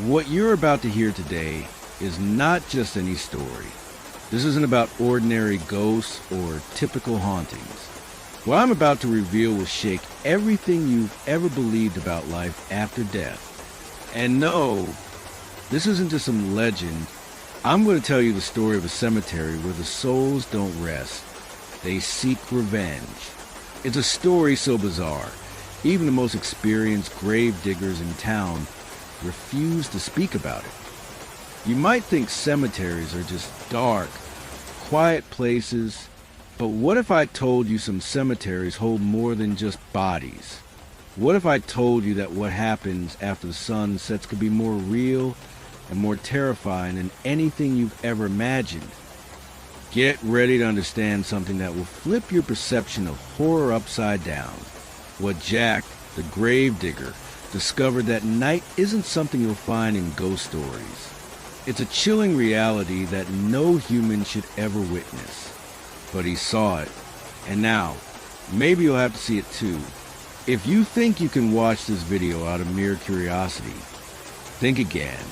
What you're about to hear today is not just any story. This isn't about ordinary ghosts or typical hauntings. What I'm about to reveal will shake everything you've ever believed about life after death. And no, this isn't just some legend. I'm going to tell you the story of a cemetery where the souls don't rest. They seek revenge. It's a story so bizarre, even the most experienced grave diggers in town refuse to speak about it. You might think cemeteries are just dark, quiet places, but what if I told you some cemeteries hold more than just bodies? What if I told you that what happens after the sun sets could be more real and more terrifying than anything you've ever imagined? Get ready to understand something that will flip your perception of horror upside down. What Jack, the grave digger, discovered that night isn't something you'll find in ghost stories. It's a chilling reality that no human should ever witness. But he saw it, and now, maybe you'll have to see it too. If you think you can watch this video out of mere curiosity, think again.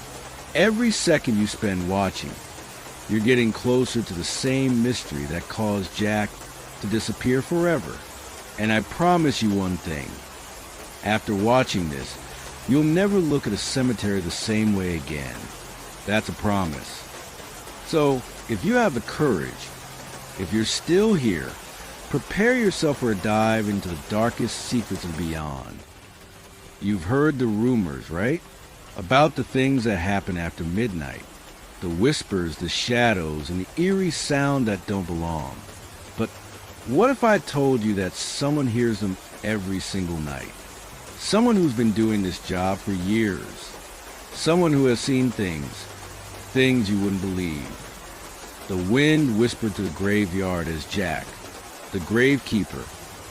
Every second you spend watching, you're getting closer to the same mystery that caused Jack to disappear forever. And I promise you one thing. After watching this, you'll never look at a cemetery the same way again. That's a promise. So, if you have the courage, if you're still here, prepare yourself for a dive into the darkest secrets of beyond. You've heard the rumors, right? About the things that happen after midnight. The whispers, the shadows, and the eerie sound that don't belong. But what if I told you that someone hears them every single night? Someone who's been doing this job for years. Someone who has seen things you wouldn't believe. The wind whispered to the graveyard as Jack, the gravekeeper,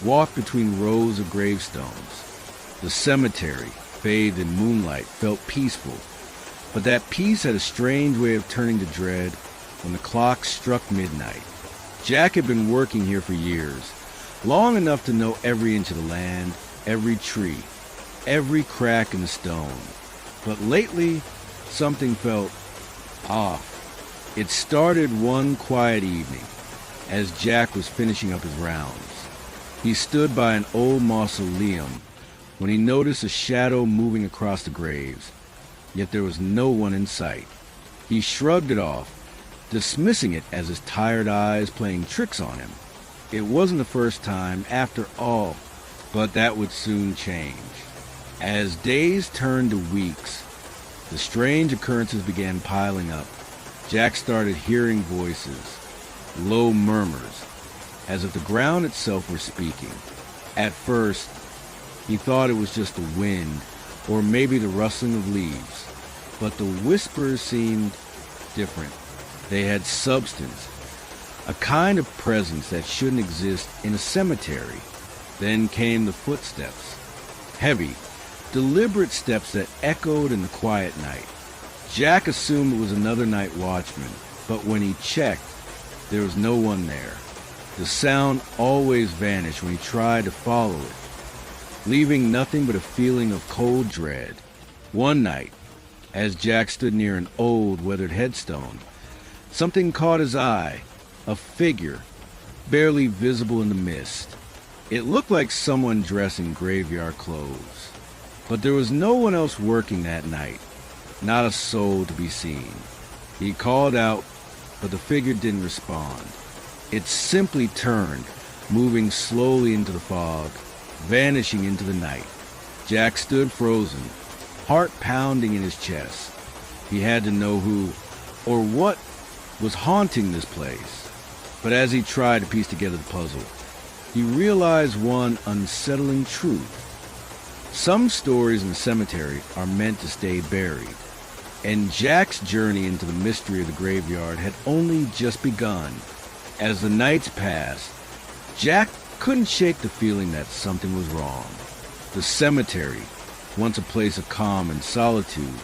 walked between rows of gravestones. The cemetery, bathed in moonlight, felt peaceful, but that peace had a strange way of turning to dread when the clock struck midnight. Jack had been working here for years, long enough to know every inch of the land, every tree, every crack in the stone. But lately, something felt off. It started one quiet evening, as Jack was finishing up his rounds. He stood by an old mausoleum when he noticed a shadow moving across the graves, yet there was no one in sight. He shrugged it off, dismissing it as his tired eyes playing tricks on him. It wasn't the first time, after all, but that would soon change. As days turned to weeks, the strange occurrences began piling up. Jack started hearing voices, low murmurs, as if the ground itself were speaking. At first, he thought it was just the wind, or maybe the rustling of leaves, but the whispers seemed different. They had substance, a kind of presence that shouldn't exist in a cemetery. Then came the footsteps, heavy, deliberate steps that echoed in the quiet night. Jack assumed it was another night watchman, but when he checked, there was no one there. The sound always vanished when he tried to follow it, leaving nothing but a feeling of cold dread. One night, as Jack stood near an old, weathered headstone, something caught his eye, a figure, barely visible in the mist. It looked like someone dressed in graveyard clothes, but there was no one else working that night. Not a soul to be seen. He called out, but the figure didn't respond. It simply turned, moving slowly into the fog, vanishing into the night. Jack stood frozen, heart pounding in his chest. He had to know who or what was haunting this place. But as he tried to piece together the puzzle, he realized one unsettling truth. Some stories in the cemetery are meant to stay buried. And Jack's journey into the mystery of the graveyard had only just begun. As the nights passed, Jack couldn't shake the feeling that something was wrong. The cemetery, once a place of calm and solitude,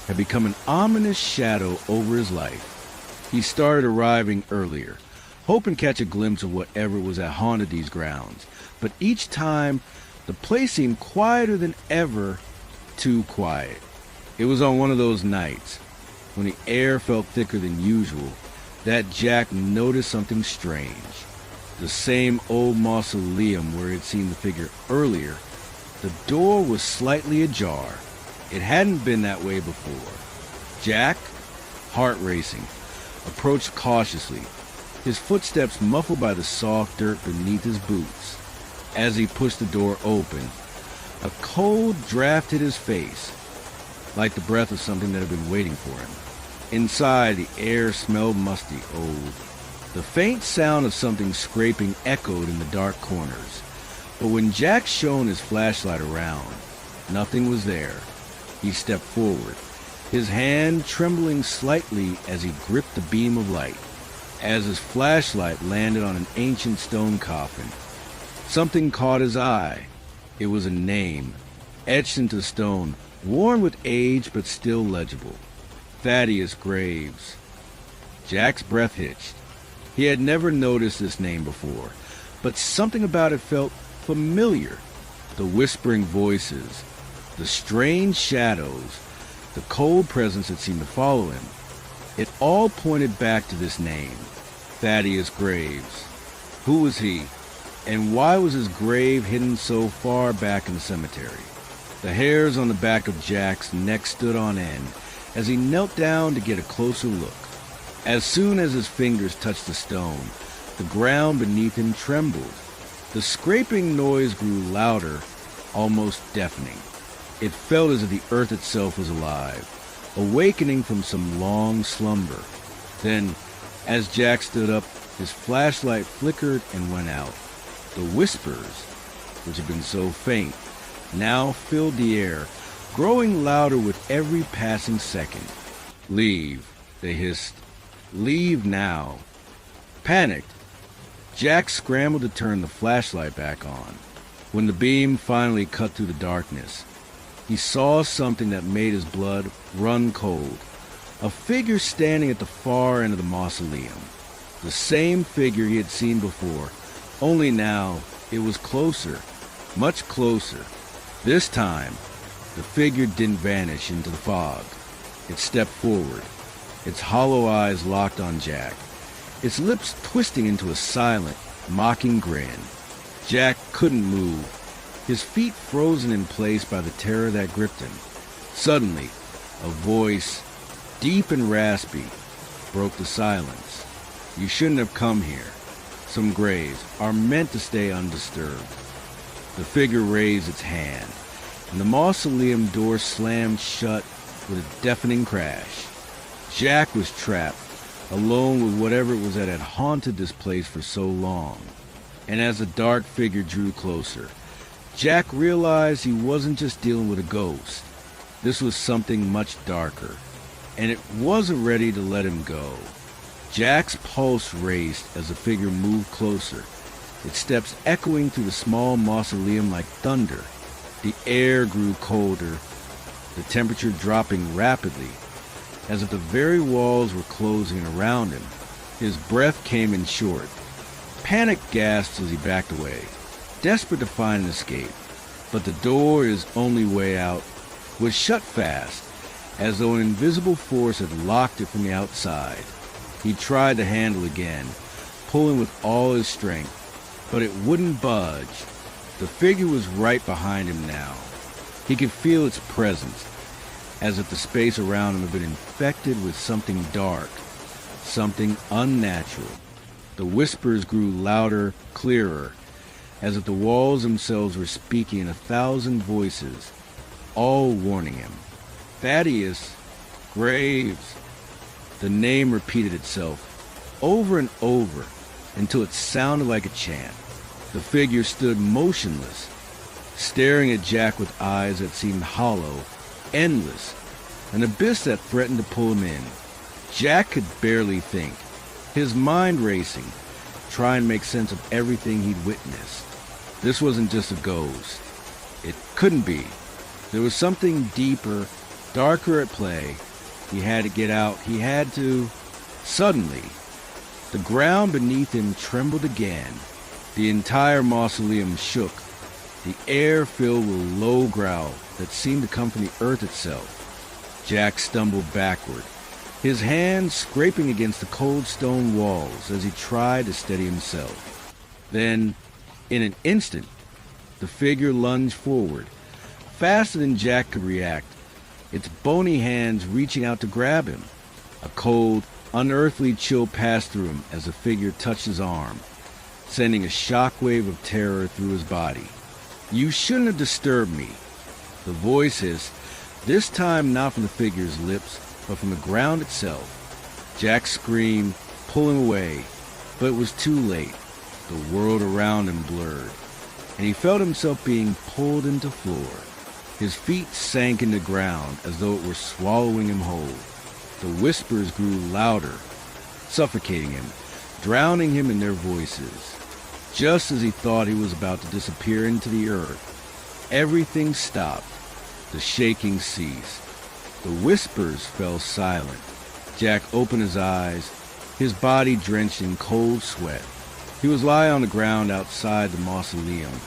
had become an ominous shadow over his life. He started arriving earlier, hoping to catch a glimpse of whatever was that haunted these grounds. But each time, the place seemed quieter than ever, too quiet. It was on one of those nights, when the air felt thicker than usual, that Jack noticed something strange. The same old mausoleum where he had seen the figure earlier, the door was slightly ajar. It hadn't been that way before. Jack, heart racing, approached cautiously, his footsteps muffled by the soft dirt beneath his boots. As he pushed the door open, a cold draft hit his face, like the breath of something that had been waiting for him. Inside, the air smelled musty, old. The faint sound of something scraping echoed in the dark corners. But when Jack shone his flashlight around, nothing was there. He stepped forward, his hand trembling slightly as he gripped the beam of light. As his flashlight landed on an ancient stone coffin, something caught his eye. It was a name, etched into stone, worn with age but still legible. Thaddeus Graves. Jack's breath hitched. He had never noticed this name before, but something about it felt familiar. The whispering voices, the strange shadows, the cold presence that seemed to follow him. It all pointed back to this name, Thaddeus Graves. Who was he, and why was his grave hidden so far back in the cemetery? The hairs on the back of Jack's neck stood on end as he knelt down to get a closer look. As soon as his fingers touched the stone, the ground beneath him trembled. The scraping noise grew louder, almost deafening. It felt as if the earth itself was alive, awakening from some long slumber. Then, as Jack stood up, his flashlight flickered and went out. The whispers, which had been so faint, now filled the air, growing louder with every passing second. "Leave," they hissed. "Leave now." Panicked, Jack scrambled to turn the flashlight back on. When the beam finally cut through the darkness, he saw something that made his blood run cold. A figure standing at the far end of the mausoleum. The same figure he had seen before, only now it was closer, much closer. This time, the figure didn't vanish into the fog. It stepped forward, its hollow eyes locked on Jack, its lips twisting into a silent, mocking grin. Jack couldn't move, his feet frozen in place by the terror that gripped him. Suddenly, a voice, deep and raspy, broke the silence. "You shouldn't have come here. Some graves are meant to stay undisturbed." The figure raised its hand, and the mausoleum door slammed shut with a deafening crash. Jack was trapped, alone with whatever it was that had haunted this place for so long. And as the dark figure drew closer, Jack realized he wasn't just dealing with a ghost. This was something much darker, and it wasn't ready to let him go. Jack's pulse raced as the figure moved closer, its steps echoing through the small mausoleum like thunder. The air grew colder, the temperature dropping rapidly, as if the very walls were closing around him. His breath came in short. Panic gasped as he backed away, desperate to find an escape. But the door, his only way out, was shut fast, as though an invisible force had locked it from the outside. He tried the handle again, pulling with all his strength, but it wouldn't budge. The figure was right behind him now. He could feel its presence, as if the space around him had been infected with something dark, something unnatural. The whispers grew louder, clearer, as if the walls themselves were speaking in 1,000 voices, all warning him. "Thaddeus Graves." The name repeated itself over and over until it sounded like a chant. The figure stood motionless, staring at Jack with eyes that seemed hollow, endless, an abyss that threatened to pull him in. Jack could barely think, his mind racing, try and make sense of everything he'd witnessed. This wasn't just a ghost. It couldn't be. There was something deeper, darker at play. He had to get out. He had to... Suddenly, the ground beneath him trembled again. The entire mausoleum shook, the air filled with a low growl that seemed to come from the earth itself. Jack stumbled backward, his hands scraping against the cold stone walls as he tried to steady himself. Then, in an instant, the figure lunged forward, faster than Jack could react, its bony hands reaching out to grab him. A cold, unearthly chill passed through him as the figure touched his arm, sending a shockwave of terror through his body. "You shouldn't have disturbed me," the voice hissed, this time not from the figure's lips, but from the ground itself. Jack screamed, pulling away, but it was too late. The world around him blurred, and he felt himself being pulled into floor. His feet sank into ground as though it were swallowing him whole. The whispers grew louder, suffocating him, drowning him in their voices. Just as he thought he was about to disappear into the earth, everything stopped. The shaking ceased. The whispers fell silent. Jack opened his eyes, his body drenched in cold sweat. He was lying on the ground outside the mausoleum,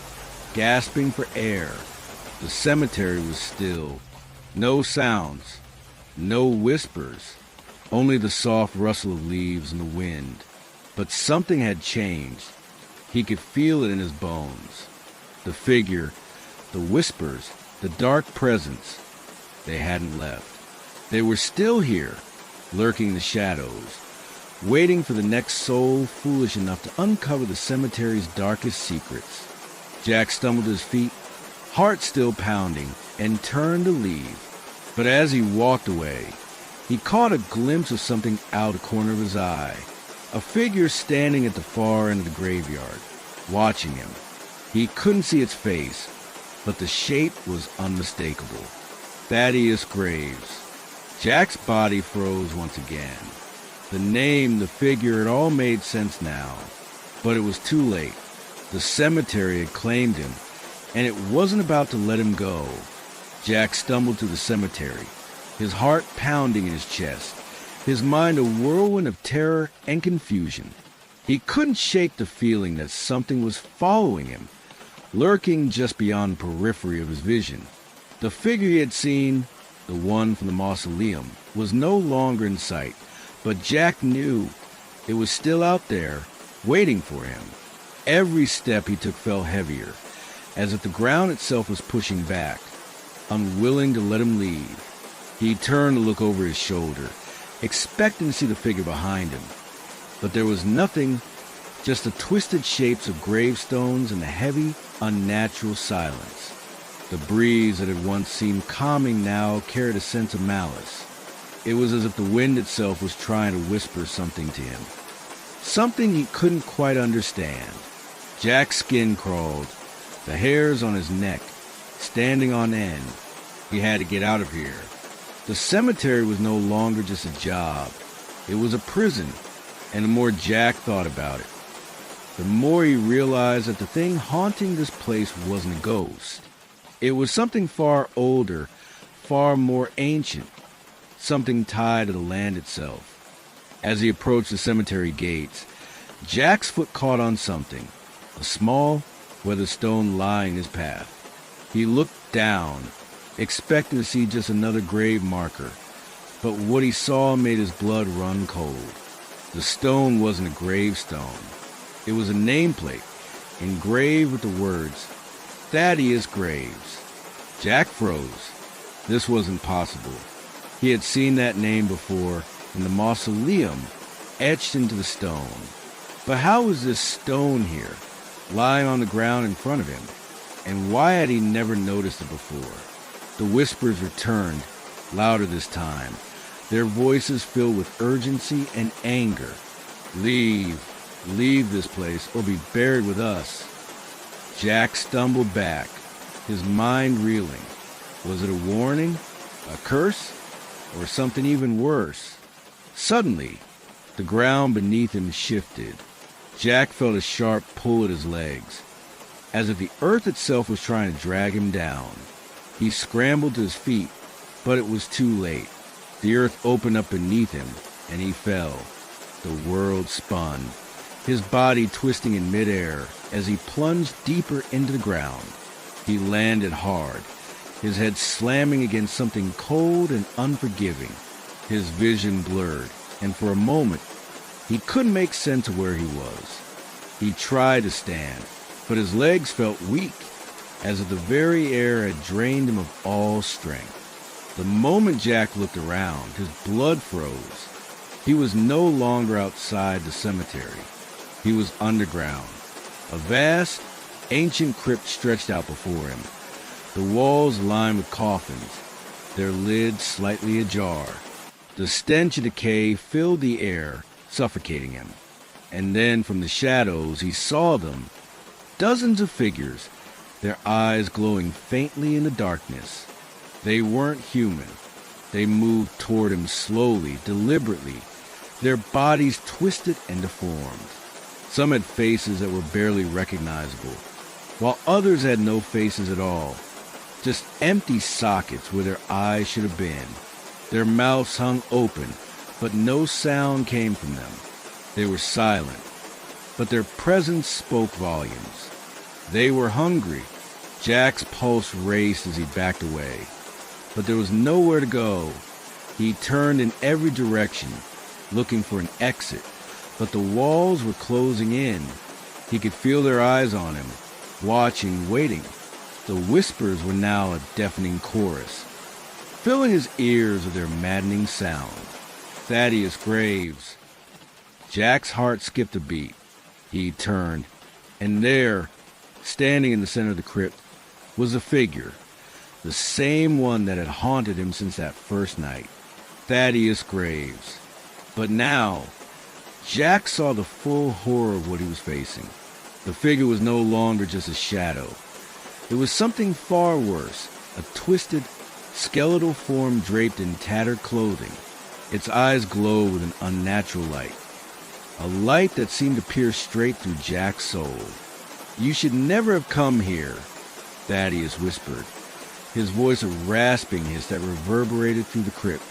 gasping for air. The cemetery was still. No sounds, no whispers, only the soft rustle of leaves in the wind. But something had changed. He could feel it in his bones. The figure, the whispers, the dark presence, they hadn't left. They were still here, lurking in the shadows, waiting for the next soul foolish enough to uncover the cemetery's darkest secrets. Jack stumbled to his feet, heart still pounding, and turned to leave. But as he walked away, he caught a glimpse of something out of the corner of his eye. A figure standing at the far end of the graveyard, watching him. He couldn't see its face, but the shape was unmistakable. Thaddeus Graves. Jack's body froze once again. The name, the figure, it all made sense now. But it was too late. The cemetery had claimed him, and it wasn't about to let him go. Jack stumbled to the cemetery, his heart pounding in his chest, his mind a whirlwind of terror and confusion. He couldn't shake the feeling that something was following him, lurking just beyond the periphery of his vision. The figure he had seen, the one from the mausoleum, was no longer in sight, but Jack knew it was still out there, waiting for him. Every step he took fell heavier, as if the ground itself was pushing back, unwilling to let him leave. He turned to look over his shoulder, expecting to see the figure behind him. But there was nothing, just the twisted shapes of gravestones and the heavy, unnatural silence. The breeze that had once seemed calming now carried a sense of malice. It was as if the wind itself was trying to whisper something to him. Something he couldn't quite understand. Jack's skin crawled, the hairs on his neck standing on end. He had to get out of here. The cemetery was no longer just a job. It was a prison, and the more Jack thought about it, the more he realized that the thing haunting this place wasn't a ghost. It was something far older, far more ancient, something tied to the land itself. As he approached the cemetery gates, Jack's foot caught on something, a small, weathered stone lying in his path. He looked down, expecting to see just another grave marker, but what he saw made his blood run cold. The stone wasn't a gravestone. It was a nameplate, engraved with the words, Thaddeus Graves. Jack froze. This wasn't possible. He had seen that name before in the mausoleum, etched into the stone. But how was this stone here, lying on the ground in front of him? And why had he never noticed it before? The whispers returned, louder this time, their voices filled with urgency and anger. Leave this place, or be buried with us. Jack stumbled back, his mind reeling. Was it a warning, a curse, or something even worse? Suddenly, the ground beneath him shifted. Jack felt a sharp pull at his legs, as if the earth itself was trying to drag him down. He scrambled to his feet, but it was too late. The earth opened up beneath him, and he fell. The world spun, his body twisting in midair as he plunged deeper into the ground. He landed hard, his head slamming against something cold and unforgiving. His vision blurred, and for a moment, he couldn't make sense of where he was. He tried to stand, but his legs felt weak, as if the very air had drained him of all strength. The moment Jack looked around, his blood froze. He was no longer outside the cemetery. He was underground. A vast, ancient crypt stretched out before him, the walls lined with coffins, their lids slightly ajar. The stench of decay filled the air, suffocating him. And then from the shadows he saw them, dozens of figures, their eyes glowing faintly in the darkness. They weren't human. They moved toward him slowly, deliberately, their bodies twisted and deformed. Some had faces that were barely recognizable, while others had no faces at all, just empty sockets where their eyes should have been. Their mouths hung open, but no sound came from them. They were silent, but their presence spoke volumes. They were hungry. Jack's pulse raced as he backed away, but there was nowhere to go. He turned in every direction, looking for an exit, but the walls were closing in. He could feel their eyes on him, watching, waiting. The whispers were now a deafening chorus, filling his ears with their maddening sound. Thaddeus Graves. Jack's heart skipped a beat. He turned, and there, standing in the center of the crypt, was a figure, the same one that had haunted him since that first night, Thaddeus Graves. But now, Jack saw the full horror of what he was facing. The figure was no longer just a shadow. It was something far worse, a twisted, skeletal form draped in tattered clothing. Its eyes glowed with an unnatural light, a light that seemed to pierce straight through Jack's soul. "You should never have come here," Thaddeus whispered, his voice a rasping hiss that reverberated through the crypt.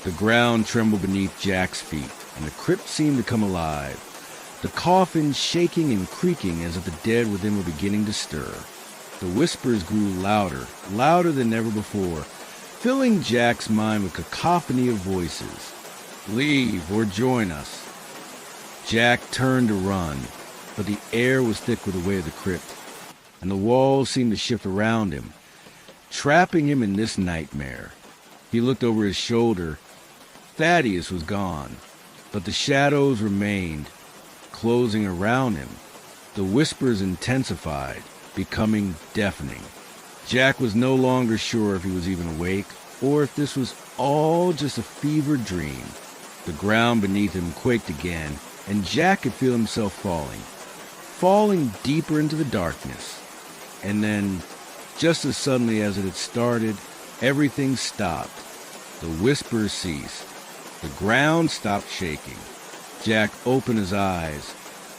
The ground trembled beneath Jack's feet, and the crypt seemed to come alive, the coffin shaking and creaking as if the dead within were beginning to stir. The whispers grew louder, louder than ever before, filling Jack's mind with cacophony of voices. "Leave or join us." Jack turned to run, but the air was thick with the weight of the crypt, and the walls seemed to shift around him, trapping him in this nightmare. He looked over his shoulder. Thaddeus was gone, but the shadows remained, closing around him. The whispers intensified, becoming deafening. Jack was no longer sure if he was even awake, or if this was all just a fevered dream. The ground beneath him quaked again, and Jack could feel himself falling deeper into the darkness. And then, just as suddenly as it had started, everything stopped. The whispers ceased. The ground stopped shaking. Jack opened his eyes,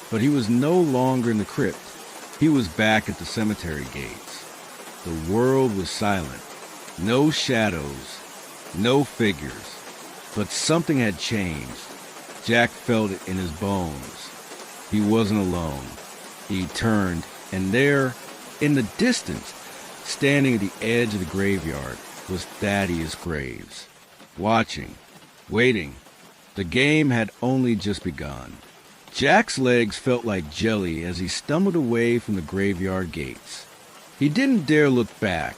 but he was no longer in the crypt. He was back at the cemetery gates. The world was silent. No shadows, no figures. But something had changed. Jack felt it in his bones. He wasn't alone. He turned, and there, in the distance, standing at the edge of the graveyard, was Thaddeus Graves. Watching, waiting. The game had only just begun. Jack's legs felt like jelly as he stumbled away from the graveyard gates. He didn't dare look back,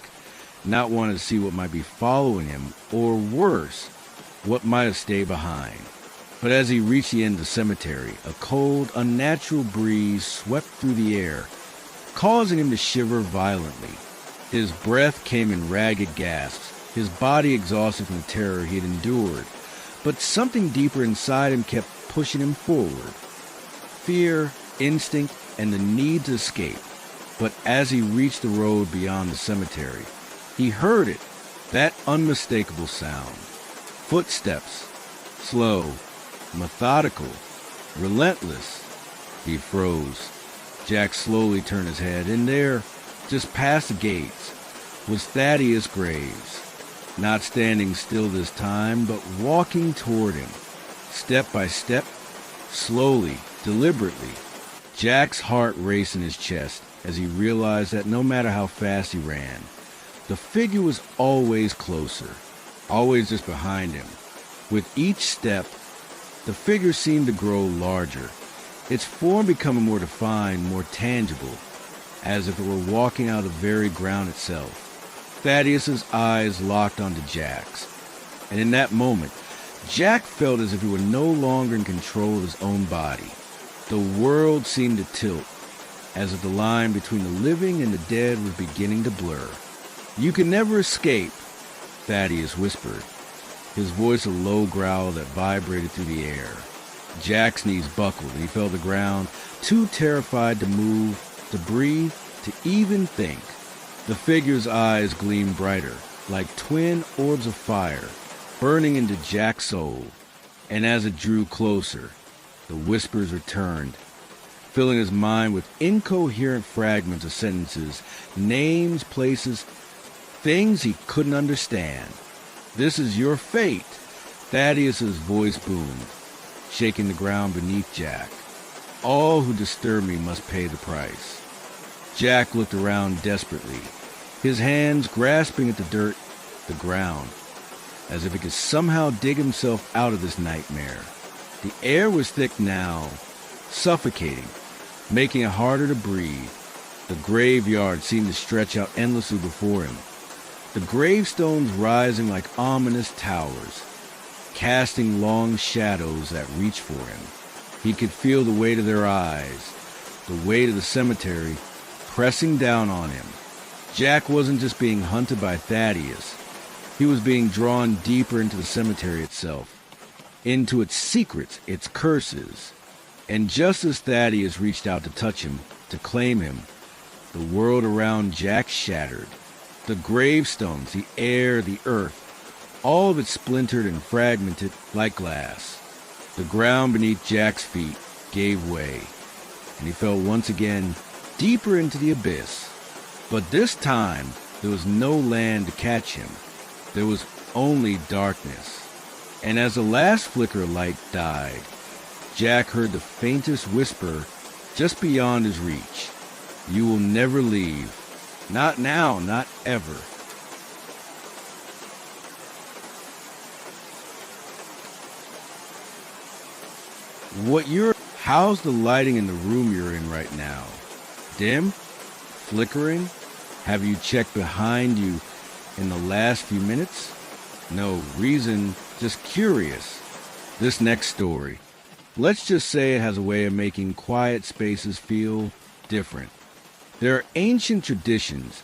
not wanting to see what might be following him, or worse, what might have stayed behind. But as he reached the end of the cemetery, a cold, unnatural breeze swept through the air, causing him to shiver violently. His breath came in ragged gasps, his body exhausted from the terror he had endured. But something deeper inside him kept pushing him forward. Fear, instinct, and the need to escape. But as he reached the road beyond the cemetery, he heard it, that unmistakable sound. Footsteps, slow, methodical, relentless. He froze. Jack slowly turned his head, and there, just past the gates, was Thaddeus Graves. Not standing still this time, but walking toward him, step by step, slowly, deliberately. Jack's heart raced in his chest as he realized that no matter how fast he ran, The figure was always closer, always just behind him. With each step, the figure seemed to grow larger, its form becoming more defined, more tangible, as if it were walking out of the very ground itself. Thaddeus's eyes locked onto Jack's, and in that moment, Jack felt as if he were no longer in control of his own body. The world seemed to tilt, as if the line between the living and the dead was beginning to blur. "You can never escape," Thaddeus whispered, his voice a low growl that vibrated through the air. Jack's knees buckled and he fell to the ground, too terrified to move, to breathe, to even think. The figure's eyes gleamed brighter, like twin orbs of fire, burning into Jack's soul, and as it drew closer, the whispers returned, filling his mind with incoherent fragments of sentences, names, places, things he couldn't understand. "This is your fate," Thaddeus's voice boomed, shaking the ground beneath Jack. "All who disturb me must pay the price." Jack looked around desperately, his hands grasping at the dirt, the ground, as if he could somehow dig himself out of this nightmare. The air was thick now, suffocating, making it harder to breathe. The graveyard seemed to stretch out endlessly before him, the gravestones rising like ominous towers, casting long shadows that reached for him. He could feel the weight of their eyes, the weight of the cemetery, pressing down on him. Jack wasn't just being hunted by Thaddeus. He was being drawn deeper into the cemetery itself, into its secrets, its curses. And just as Thaddeus reached out to touch him, to claim him, the world around Jack shattered. The gravestones, the air, the earth, all of it splintered and fragmented like glass. The ground beneath Jack's feet gave way, and he fell once again deeper into the abyss. But this time, there was no land to catch him. There was only darkness. And as the last flicker of light died, Jack heard the faintest whisper just beyond his reach. "You will never leave. Not now, not ever." How's the lighting in the room you're in right now? Dim? Flickering? Have you checked behind you in the last few minutes? No reason, just curious. This next story, let's just say it has a way of making quiet spaces feel different. There are ancient traditions,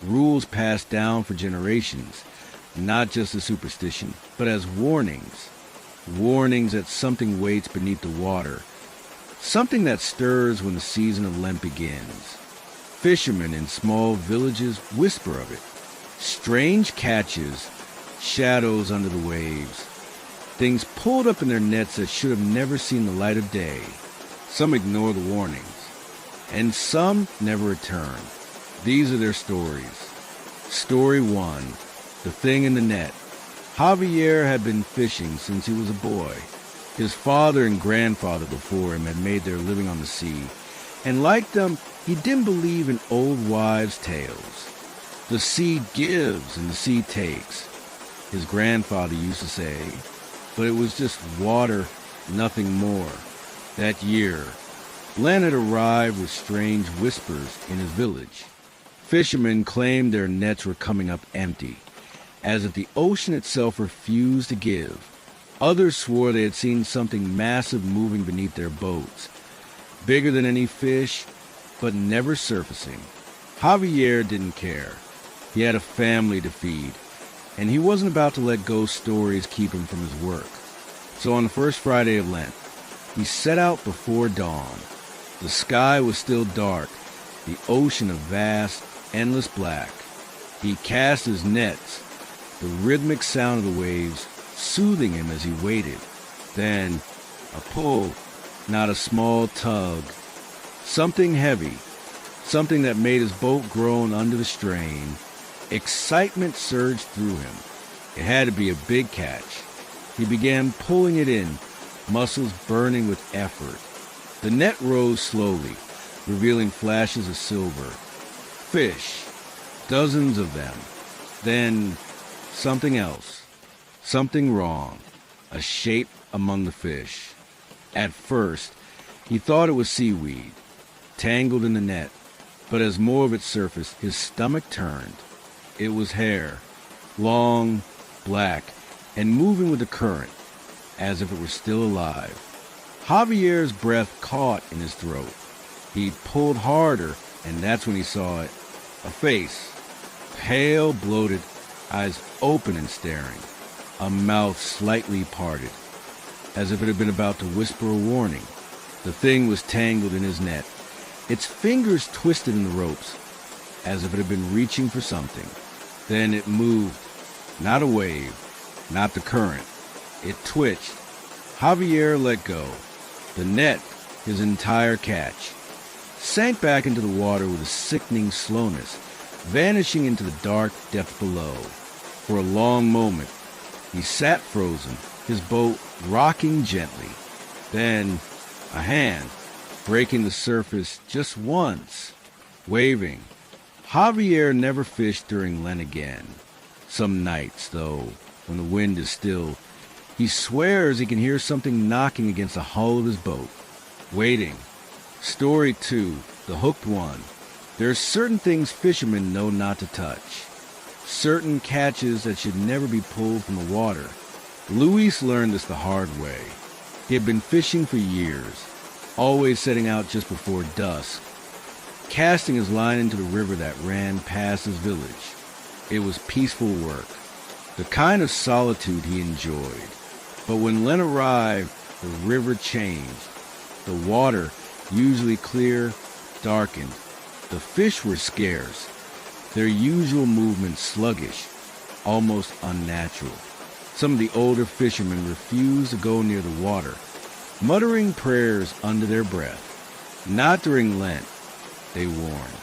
rules passed down for generations, not just as superstition, but as warnings. Warnings that something waits beneath the water, something that stirs when the season of Lent begins. Fishermen in small villages whisper of it. Strange catches, shadows under the waves, things pulled up in their nets that should have never seen the light of day. Some ignore the warnings, and some never return. These are their stories. Story 1, The Thing in the Net. Javier had been fishing since he was a boy. His father and grandfather before him had made their living on the sea, and like them, he didn't believe in old wives' tales. The sea gives and the sea takes, his grandfather used to say, but it was just water, nothing more. That year, Len had arrived with strange whispers in his village. Fishermen claimed their nets were coming up empty, as if the ocean itself refused to give. Others swore they had seen something massive moving beneath their boats, bigger than any fish, but never surfacing. Javier didn't care. He had a family to feed, and he wasn't about to let ghost stories keep him from his work. So on the first Friday of Lent, he set out before dawn. The sky was still dark, the ocean a vast, endless black. He cast his nets, the rhythmic sound of the waves soothing him as he waited. Then, a pull, not a small tug. Something heavy, something that made his boat groan under the strain. Excitement surged through him. It had to be a big catch. He began pulling it in, muscles burning with effort. The net rose slowly, revealing flashes of silver. Fish, dozens of them, Then something else, something wrong, a shape among the fish. At first, he thought it was seaweed, tangled in the net, but as more of it surfaced, his stomach turned. It was hair, long, black, and moving with the current, as if it were still alive. Javier's breath caught in his throat. He pulled harder, and that's when he saw it. A face, pale, bloated, eyes open and staring, a mouth slightly parted, as if it had been about to whisper a warning. The thing was tangled in his net, its fingers twisted in the ropes, as if it had been reaching for something. Then it moved, not a wave, not the current. It twitched. Javier let go. The net, his entire catch, sank back into the water with a sickening slowness, vanishing into the dark depth below. For a long moment, he sat frozen, his boat rocking gently. Then, a hand, breaking the surface just once, waving. Javier never fished during Lent again. Some nights, though, when the wind is still, he swears he can hear something knocking against the hull of his boat. Waiting. Story 2, the hooked one. There are certain things fishermen know not to touch. Certain catches that should never be pulled from the water. Luis learned this the hard way. He had been fishing for years, always setting out just before dusk, casting his line into the river that ran past his village. It was peaceful work, the kind of solitude he enjoyed. But when Lent arrived, the river changed. The water, usually clear, darkened. The fish were scarce, their usual movements sluggish, almost unnatural. Some of the older fishermen refused to go near the water, muttering prayers under their breath. Not during Lent, they warned.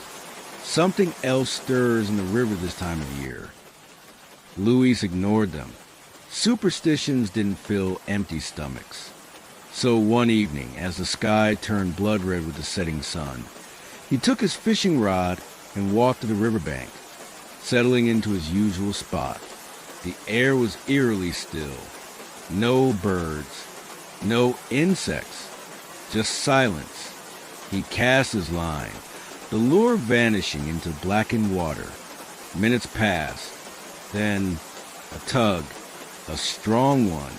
Something else stirs in the river this time of year. Luis ignored them. Superstitions didn't fill empty stomachs. So one evening, as the sky turned blood red with the setting sun, he took his fishing rod and walked to the riverbank, settling into his usual spot. The air was eerily still. No birds, no insects, just silence. He cast his line, the lure vanishing into blackened water. Minutes passed. Then a tug, a strong one.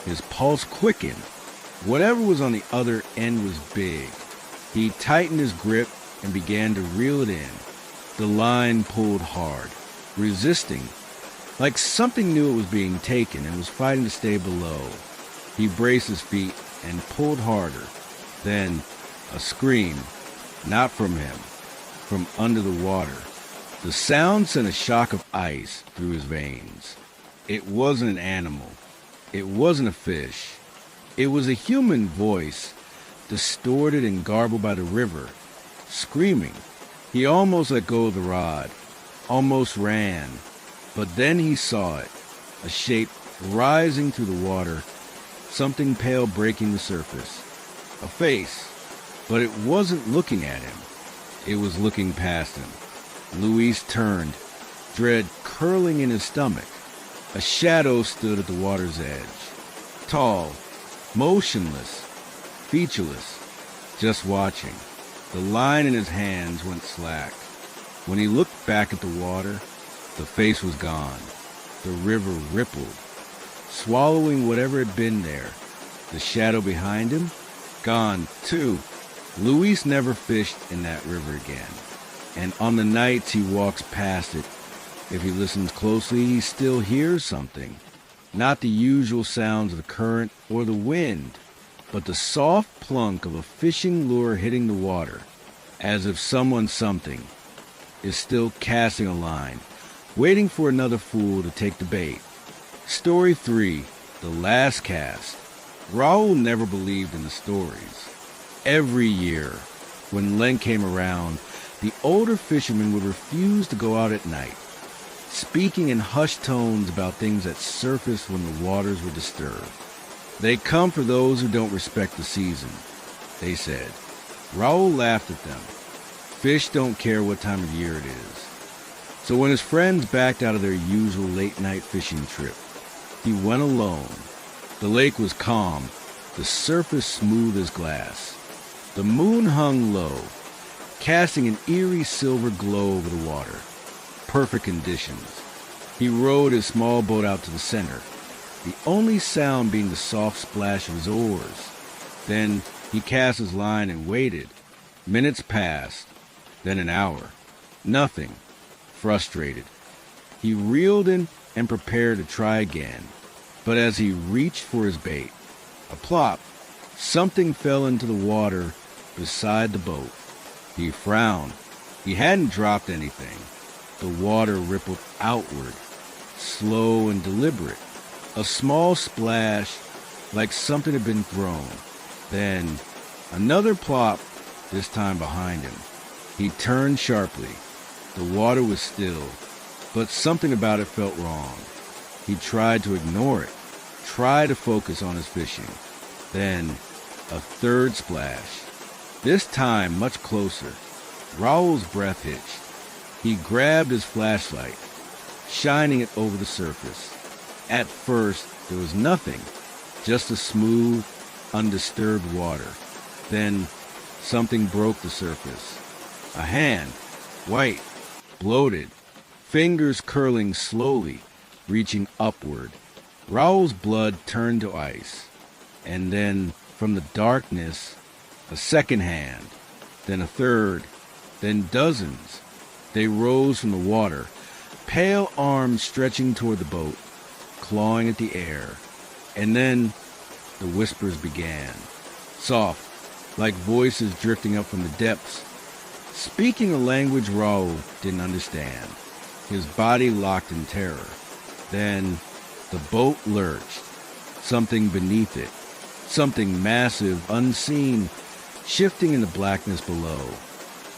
His pulse quickened. Whatever was on the other end was big. He tightened his grip and began to reel it in. The line pulled hard, resisting, like something knew it was being taken and was fighting to stay below. He braced his feet and pulled harder. Then a scream, not from him, from under the water. The sound sent a shock of ice through his veins. It wasn't an animal. It wasn't a fish. It was a human voice, distorted and garbled by the river, screaming. He almost let go of the rod, almost ran. But then he saw it, a shape rising through the water, something pale breaking the surface. A face, but it wasn't looking at him. It was looking past him. Luis turned, dread curling in his stomach. A shadow stood at the water's edge, tall, motionless, featureless, just watching. The line in his hands went slack. When he looked back at the water, the face was gone. The river rippled, swallowing whatever had been there. The shadow behind him, gone too. Luis never fished in that river again. And on the nights he walks past it, if he listens closely, he still hears something. Not the usual sounds of the current or the wind, but the soft plunk of a fishing lure hitting the water, as if something, is still casting a line, waiting for another fool to take the bait. Story 3, The Last Cast. Raul never believed in the stories. Every year, when Lent came around, the older fishermen would refuse to go out at night, speaking in hushed tones about things that surfaced when the waters were disturbed. They come for those who don't respect the season, they said. Raul laughed at them. Fish don't care what time of year it is. So when his friends backed out of their usual late-night fishing trip, he went alone. The lake was calm, the surface smooth as glass. The moon hung low, casting an eerie silver glow over the water. Perfect conditions. He rowed his small boat out to the center, the only sound being the soft splash of his oars. Then he cast his line and waited. Minutes passed, then an hour. Nothing. Frustrated, he reeled in and prepared to try again. But as he reached for his bait, a plop, something fell into the water beside the boat. He frowned. He hadn't dropped anything. The water rippled outward, slow and deliberate. A small splash, like something had been thrown. Then another plop, this time behind him. He turned sharply. The water was still, but something about it felt wrong. He tried to ignore it, tried to focus on his fishing. Then, a third splash. This time, much closer. Raoul's breath hitched. He grabbed his flashlight, shining it over the surface. At first, there was nothing, just a smooth, undisturbed water. Then, something broke the surface. A hand, white, bloated, fingers curling slowly, reaching upward. Raoul's blood turned to ice. And then, from the darkness, a second hand, then a third, then dozens. They rose from the water, pale arms stretching toward the boat, clawing at the air. And then the whispers began, soft, like voices drifting up from the depths, speaking a language Raoul didn't understand. His body locked in terror. Then the boat lurched. Something beneath it, something massive, unseen, shifting in the blackness below.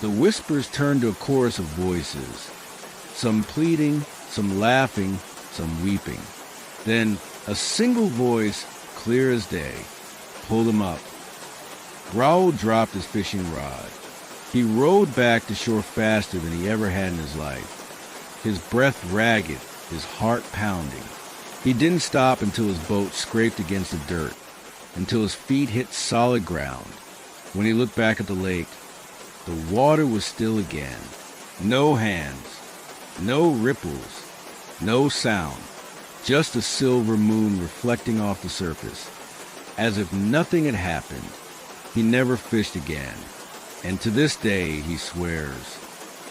The whispers turned to a chorus of voices, some pleading, some laughing, some weeping. Then a single voice, clear as day, pulled him up. Raoul dropped his fishing rod. He rowed back to shore faster than he ever had in his life, his breath ragged, his heart pounding. He didn't stop until his boat scraped against the dirt, until his feet hit solid ground. When he looked back at the lake, the water was still again. No hands, no ripples, no sound, just a silver moon reflecting off the surface, as if nothing had happened. He never fished again. And to this day, he swears,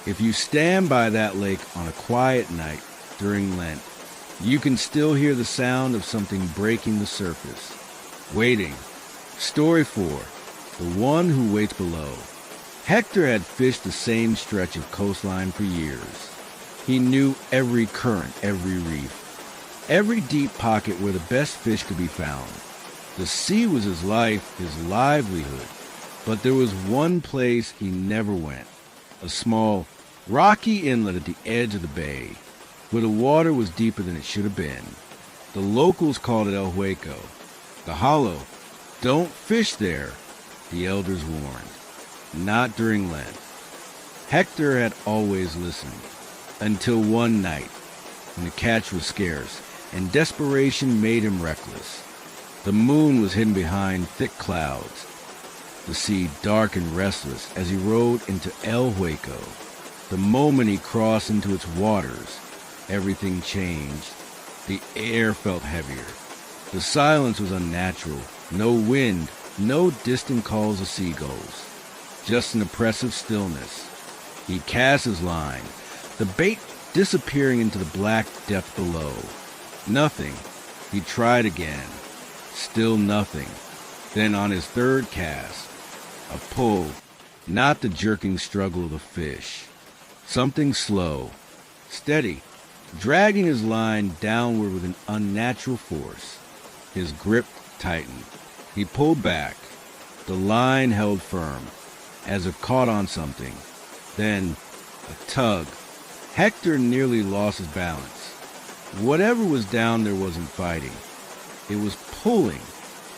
if you stand by that lake on a quiet night during Lent, you can still hear the sound of something breaking the surface. Waiting. Story 4. The one who waits below. Hector had fished the same stretch of coastline for years. He knew every current, every reef, every deep pocket where the best fish could be found. The sea was his life, his livelihood. But there was one place he never went, a small, rocky inlet at the edge of the bay, where the water was deeper than it should have been. The locals called it El Hueco, the hollow. Don't fish there, the elders warned. Not during Lent. Hector had always listened, until one night, when the catch was scarce, and desperation made him reckless. The moon was hidden behind thick clouds, the sea dark and restless as he rowed into El Hueco. The moment he crossed into its waters, everything changed. The air felt heavier. The silence was unnatural. No wind, no distant calls of seagulls. Just an oppressive stillness. He cast his line, the bait disappearing into the black depth below. Nothing. He tried again. Still nothing. Then on his third cast, a pull, not the jerking struggle of the fish. Something slow, steady, dragging his line downward with an unnatural force. His grip tightened. He pulled back. The line held firm, as if caught on something. Then, a tug. Hector nearly lost his balance. Whatever was down there wasn't fighting. It was pulling.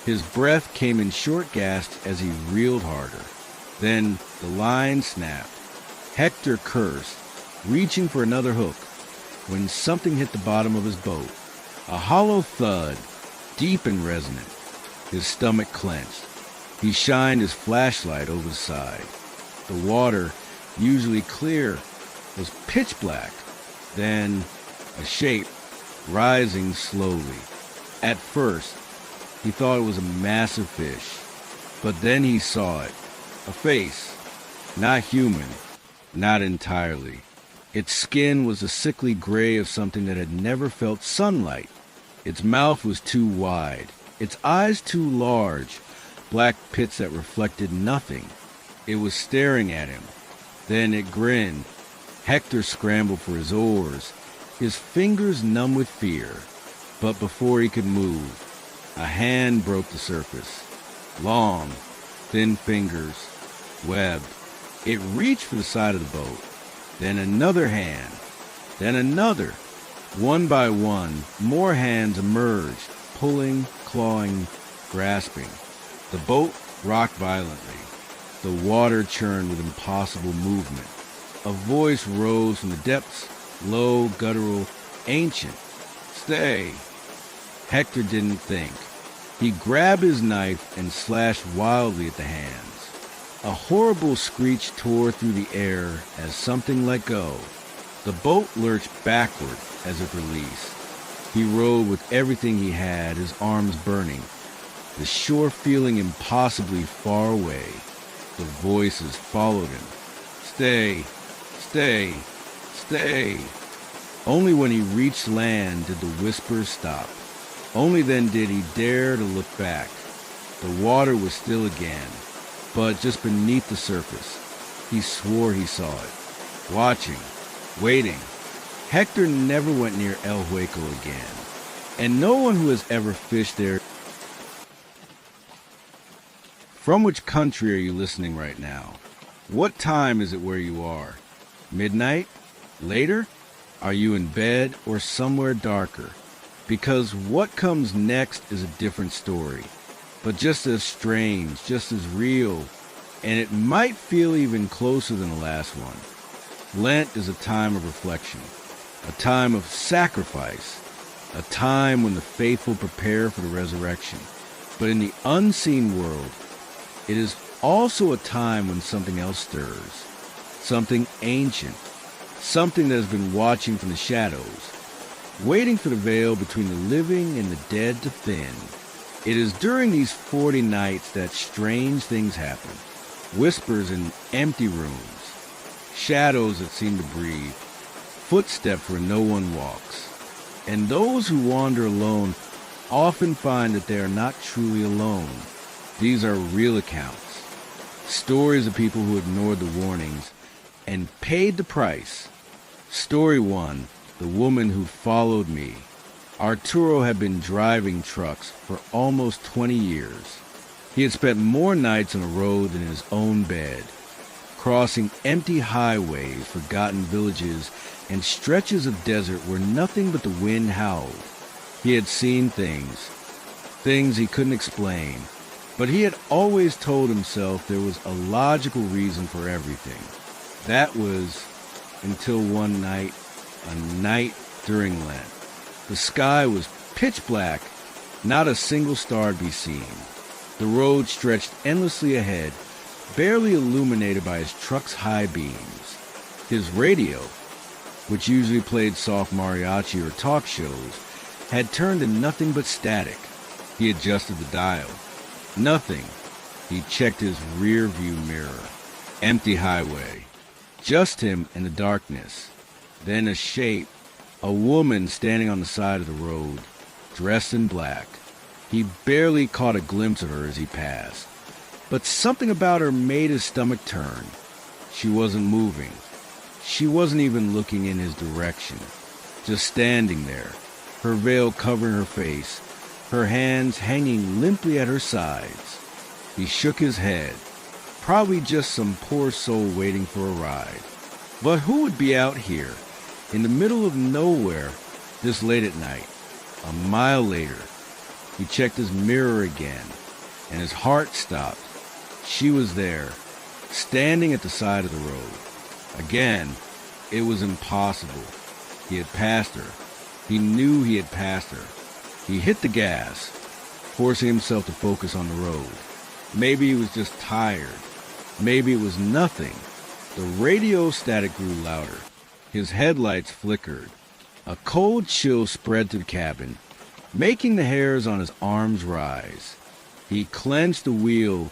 His breath came in short gasps as he reeled harder. Then the line snapped. Hector cursed. reaching for another hook, when something hit the bottom of his boat. A hollow thud, deep and resonant. His stomach clenched. He shined his flashlight over the side. The water, usually clear, was pitch black. Then a shape, rising slowly. At first, he thought it was a massive fish, but then he saw it. A face, not human, not entirely. Its skin was the sickly gray of something that had never felt sunlight. Its mouth was too wide, its eyes too large, black pits that reflected nothing. It was staring at him. Then it grinned. Hector scrambled for his oars, his fingers numb with fear. But before he could move, a hand broke the surface. Long, thin fingers, webbed. It reached for the side of the boat. Then another hand. Then another. One by one, more hands emerged, pulling, clawing, grasping. The boat rocked violently. The water churned with impossible movement. A voice rose from the depths, low, guttural, ancient. Stay. Hector didn't think. He grabbed his knife and slashed wildly at the hands. A horrible screech tore through the air as something let go. The boat lurched backward as if released. He rowed with everything he had, his arms burning, the shore feeling impossibly far away. The voices followed him. Stay, stay, stay. Only when he reached land did the whispers stop. Only then did he dare to look back. The water was still again, but just beneath the surface. He swore he saw it. Watching, waiting. Hector never went near El Hueco again, and no one who has ever fished there. From which country are you listening right now? What time is it where you are? Midnight? Later? Are you in bed or somewhere darker? Because what comes next is a different story, but just as strange, just as real, and it might feel even closer than the last one. Lent is a time of reflection, a time of sacrifice, a time when the faithful prepare for the resurrection. But in the unseen world, it is also a time when something else stirs, something ancient, something that has been watching from the shadows, waiting for the veil between the living and the dead to thin. It is during these 40 nights that strange things happen. Whispers in empty rooms, shadows that seem to breathe, footsteps where no one walks. And those who wander alone often find that they are not truly alone. These are real accounts, stories of people who ignored the warnings and paid the price. Story 1. The woman who followed me. Arturo had been driving trucks for almost 20 years. He had spent more nights on a road than in his own bed, crossing empty highways, forgotten villages, and stretches of desert where nothing but the wind howled. He had seen things he couldn't explain, but he had always told himself there was a logical reason for everything. That was until one night, a night during Lent. The sky was pitch black, not a single star to be seen. The road stretched endlessly ahead, barely illuminated by his truck's high beams. His radio, which usually played soft mariachi or talk shows, had turned to nothing but static. He adjusted the dial. Nothing. He checked his rear view mirror. Empty highway. Just him in the darkness. Then a shape. A woman standing on the side of the road, dressed in black. He barely caught a glimpse of her as he passed. But something about her made his stomach turn. She wasn't moving. She wasn't even looking in his direction. Just standing there, her veil covering her face, her hands hanging limply at her sides. He shook his head. Probably just some poor soul waiting for a ride. But who would be out here, in the middle of nowhere, this late at night? A mile later, he checked his mirror again, and his heart stopped. She was there, standing at the side of the road. Again, It was impossible. He had passed her. He knew he had passed her. He hit the gas, forcing himself to focus on the road. Maybe he was just tired. Maybe it was nothing. The radio static grew louder. His headlights flickered. A cold chill spread through the cabin, making the hairs on his arms rise. He clenched the wheel,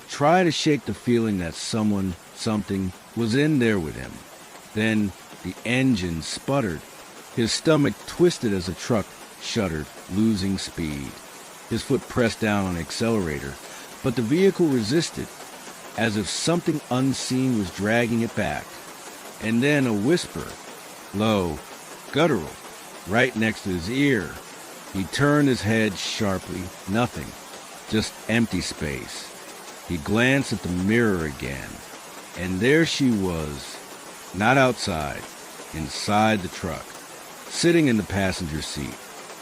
tried to shake the feeling that something was in there with him. Then the engine sputtered. His stomach twisted as the truck shuddered, losing speed. His foot pressed down on the accelerator, but the vehicle resisted, as if something unseen was dragging it back. And then a whisper, low, guttural, right next to his ear. He turned his head sharply. Nothing. Just empty space. He glanced at the mirror again, and there she was, not outside, inside the truck, sitting in the passenger seat.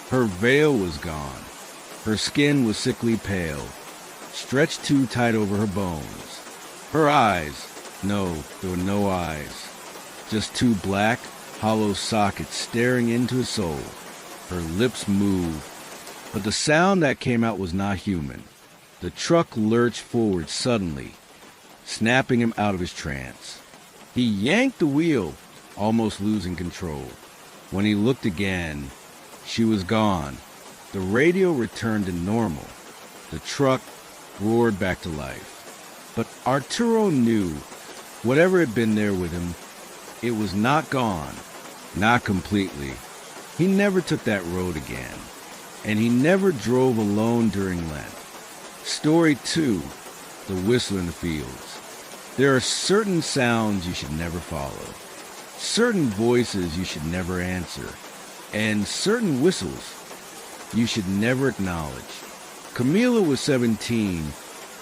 Her veil was gone. Her skin was sickly pale, stretched too tight over her bones. Her eyes, no, there were no eyes, just two black, hollow sockets staring into his soul. Her lips moved, but the sound that came out was not human. The truck lurched forward suddenly, snapping him out of his trance. He yanked the wheel, almost losing control. When he looked again, she was gone. The radio returned to normal. The truck roared back to life. But Arturo knew, whatever had been there with him, it was not gone. Not completely. He never took that road again. And he never drove alone during Lent. Story 2, The Whistler in the Fields. There are certain sounds you should never follow, certain voices you should never answer, and certain whistles you should never acknowledge. Camila was 17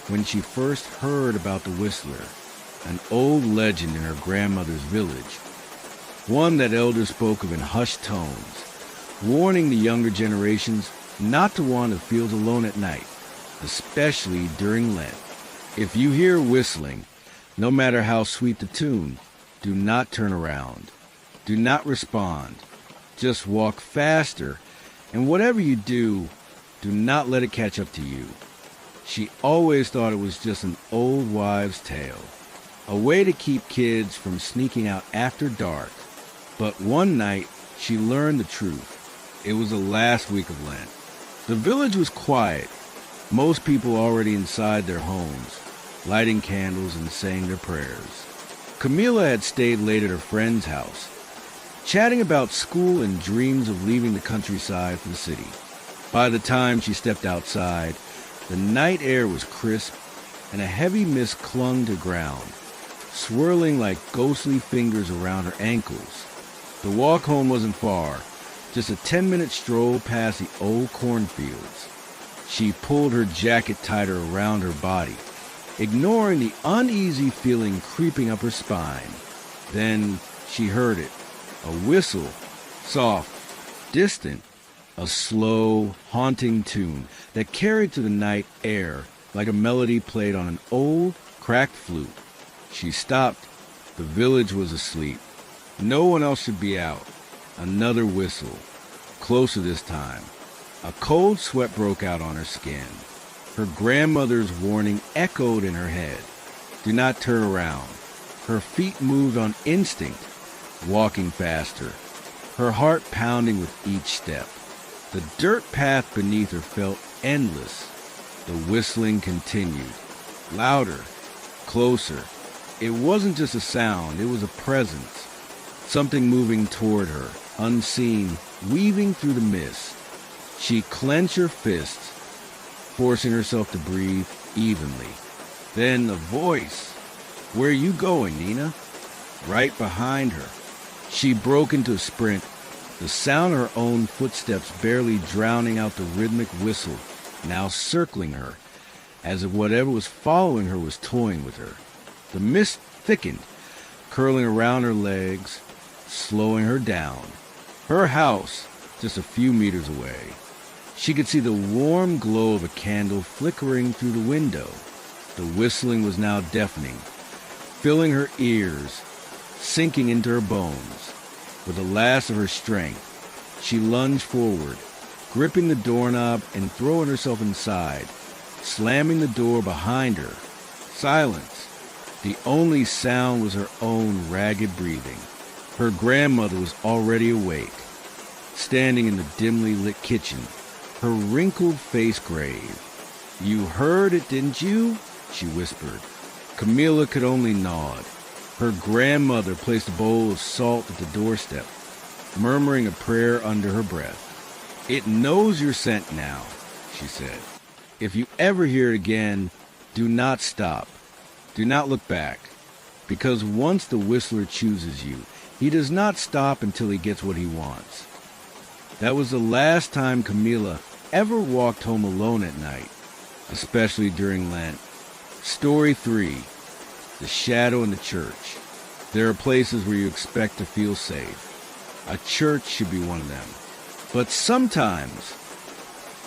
when she first heard about the Whistler, an old legend in her grandmother's village, one that elders spoke of in hushed tones, warning the younger generations not to wander the fields alone at night, especially during Lent. If you hear whistling, no matter how sweet the tune, do not turn around. Do not respond. Just walk faster, and whatever you do, do not let it catch up to you. She always thought it was just an old wives' tale, a way to keep kids from sneaking out after dark. But one night, she learned the truth. It was the last week of Lent. The village was quiet, most people already inside their homes, lighting candles and saying their prayers. Camila had stayed late at her friend's house, chatting about school and dreams of leaving the countryside for the city. By the time she stepped outside, the night air was crisp and a heavy mist clung to the ground, swirling like ghostly fingers around her ankles. The walk home wasn't far, just a 10-minute stroll past the old cornfields. She pulled her jacket tighter around her body, ignoring the uneasy feeling creeping up her spine. Then she heard it, a whistle, soft, distant, a slow, haunting tune that carried through the night air like a melody played on an old, cracked flute. She stopped. The village was asleep. No one else should be out. Another whistle. Closer this time. A cold sweat broke out on her skin. Her grandmother's warning echoed in her head. Do not turn around. Her feet moved on instinct, walking faster, her heart pounding with each step. The dirt path beneath her felt endless. The whistling continued, louder, closer. It wasn't just a sound, it was a presence. Something moving toward her, unseen, weaving through the mist. She clenched her fists, forcing herself to breathe evenly. Then a voice. Where are you going, Nina? Right behind her. She broke into a sprint, the sound of her own footsteps barely drowning out the rhythmic whistle, now circling her, as if whatever was following her was toying with her. The mist thickened, curling around her legs, slowing her down. Her house, just a few meters away. She could see the warm glow of a candle flickering through the window. The whistling was now deafening, filling her ears, sinking into her bones. With the last of her strength, she lunged forward, gripping the doorknob and throwing herself inside, slamming the door behind her. Silence. The only sound was her own ragged breathing. Her grandmother was already awake, standing in the dimly lit kitchen, her wrinkled face grave. "You heard it, didn't you?" she whispered. Camilla could only nod. Her grandmother placed a bowl of salt at the doorstep, murmuring a prayer under her breath. "It knows you're sent now," she said. "If you ever hear it again, do not stop. Do not look back. Because once the Whistler chooses you, he does not stop until he gets what he wants." That was the last time Camilla ever walked home alone at night, especially during Lent. Story 3. The Shadow in the Church. There are places where you expect to feel safe. A church should be one of them. But sometimes,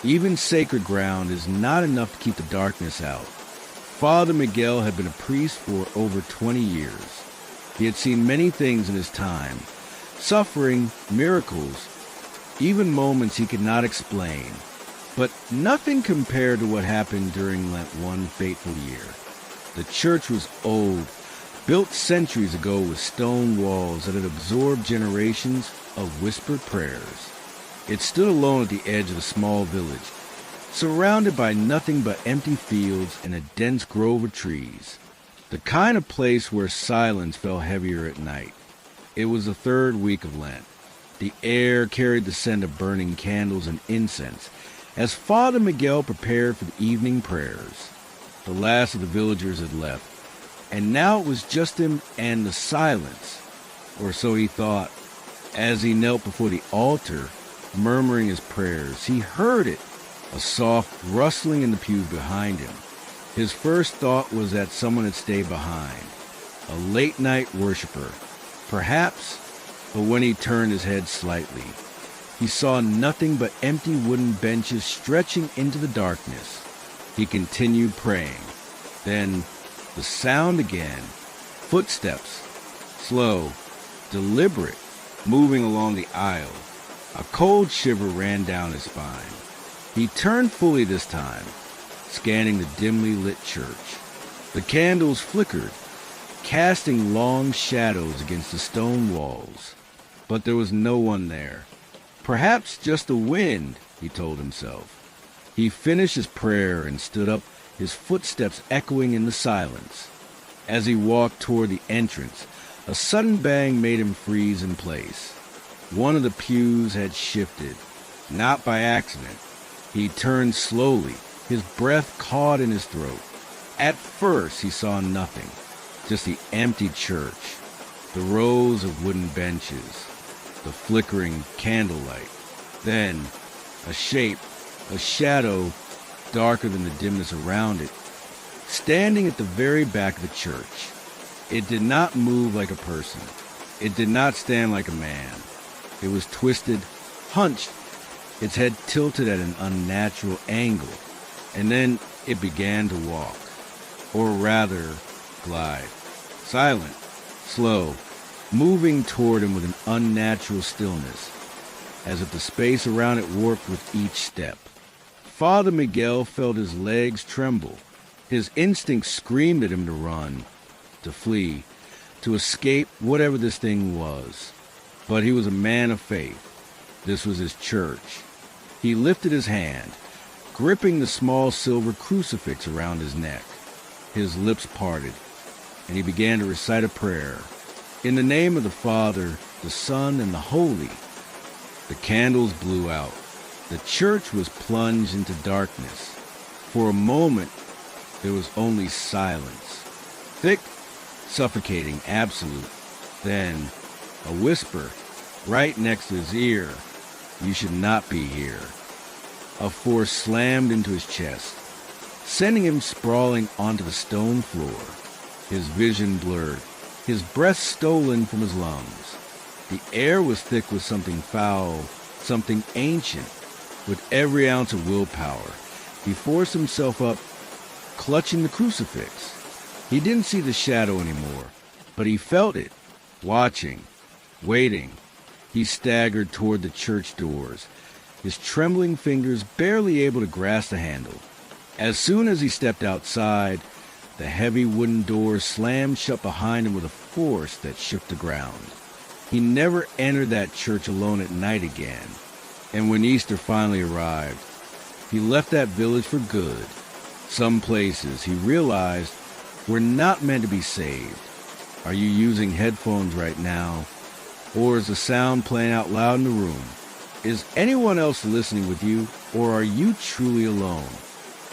even sacred ground is not enough to keep the darkness out. Father Miguel had been a priest for over 20 years. He had seen many things in his time, suffering, miracles, even moments he could not explain. But nothing compared to what happened during Lent one fateful year. The church was old, built centuries ago with stone walls that had absorbed generations of whispered prayers. It stood alone at the edge of a small village, surrounded by nothing but empty fields and a dense grove of trees. The kind of place where silence fell heavier at night. It was the third week of Lent. The air carried the scent of burning candles and incense as Father Miguel prepared for the evening prayers. The last of the villagers had left, and now it was just him and the silence, or so he thought. As he knelt before the altar, murmuring his prayers, he heard it, a soft rustling in the pews behind him. His first thought was that someone had stayed behind, a late-night worshiper, perhaps, but when he turned his head slightly, he saw nothing but empty wooden benches stretching into the darkness. He continued praying. Then the sound again, footsteps, slow, deliberate, moving along the aisle. A cold shiver ran down his spine. He turned fully this time, scanning the dimly lit church. The candles flickered, casting long shadows against the stone walls. But there was no one there. Perhaps just the wind, he told himself. He finished his prayer and stood up, his footsteps echoing in the silence. As he walked toward the entrance, a sudden bang made him freeze in place. One of the pews had shifted, not by accident. He turned slowly, his breath caught in his throat. At first he saw nothing, just the empty church, the rows of wooden benches, the flickering candlelight. Then a shape, a shadow, darker than the dimness around it, standing at the very back of the church. It did not move like a person. It did not stand like a man. It was twisted, hunched, its head tilted at an unnatural angle, and then it began to walk, or rather, glide, silent, slow, moving toward him with an unnatural stillness, as if the space around it warped with each step. Father Miguel felt his legs tremble. His instincts screamed at him to run, to flee, to escape whatever this thing was. But he was a man of faith. This was his church. He lifted his hand, gripping the small silver crucifix around his neck. His lips parted, and he began to recite a prayer. In the name of the Father, the Son, and the Holy. The candles blew out. The church was plunged into darkness. For a moment, there was only silence. Thick, suffocating, absolute. Then, a whisper, right next to his ear. "You should not be here." A force slammed into his chest, sending him sprawling onto the stone floor. His vision blurred, his breath stolen from his lungs. The air was thick with something foul, something ancient. With every ounce of willpower, he forced himself up, clutching the crucifix. He didn't see the shadow anymore, but he felt it, Watching, waiting, he staggered toward the church doors, his trembling fingers barely able to grasp the handle. As soon as he stepped outside, the heavy wooden doors slammed shut behind him with a force that shook the ground. He never entered that church alone at night again, and when Easter finally arrived, he left that village for good. Some places, he realized, were not meant to be saved. Are you using headphones right now? Or is the sound playing out loud in the room? Is anyone else listening with you, or are you truly alone?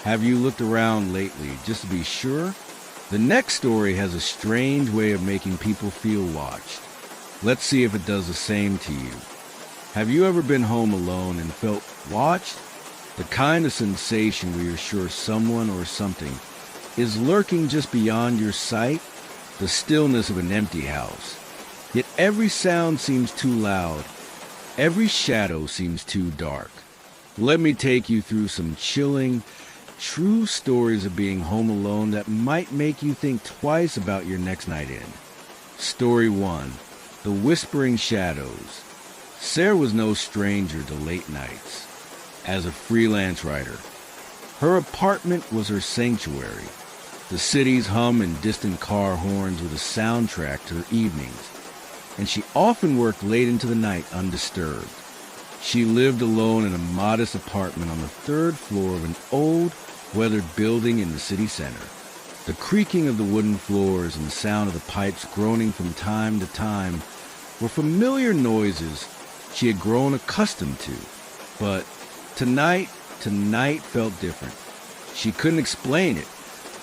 Have you looked around lately just to be sure? The next story has a strange way of making people feel watched. Let's see if it does the same to you. Have you ever been home alone and felt watched? The kind of sensation where you're sure someone or something is lurking just beyond your sight, the stillness of an empty house. Yet every sound seems too loud, every shadow seems too dark. Let me take you through some chilling, true stories of being home alone that might make you think twice about your next night in. Story 1. The Whispering Shadows. Sarah was no stranger to late nights. As a freelance writer, her apartment was her sanctuary. The city's hum and distant car horns were the soundtrack to her evenings, and she often worked late into the night undisturbed. She lived alone in a modest apartment on the third floor of an old, weathered building in the city center. The creaking of the wooden floors and the sound of the pipes groaning from time to time were familiar noises she had grown accustomed to. But tonight felt different. She couldn't explain it,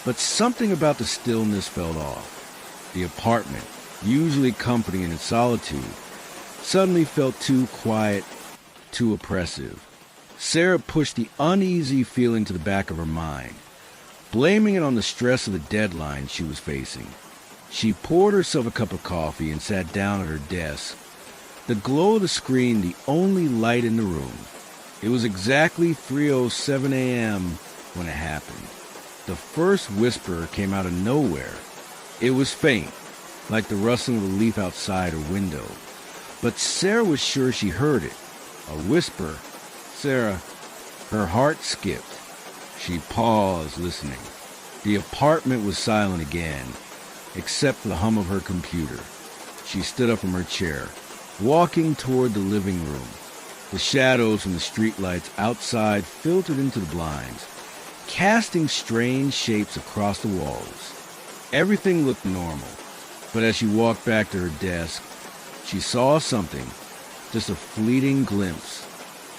but something about the stillness felt off. The apartment, usually comforting in its solitude, suddenly felt too quiet, too oppressive. Sarah pushed the uneasy feeling to the back of her mind, blaming it on the stress of the deadline she was facing. She poured herself a cup of coffee and sat down at her desk, the glow of the screen the only light in the room. It was exactly 3:07 a.m. when it happened. The first whisper came out of nowhere. It was faint, like the rustling of a leaf outside her window, but Sarah was sure she heard it. A whisper. Sarah, her heart skipped. She paused, listening. The apartment was silent again, except for the hum of her computer. She stood up from her chair, walking toward the living room. The shadows from the streetlights outside filtered into the blinds, casting strange shapes across the walls. Everything looked normal, but as she walked back to her desk, she saw something, just a fleeting glimpse.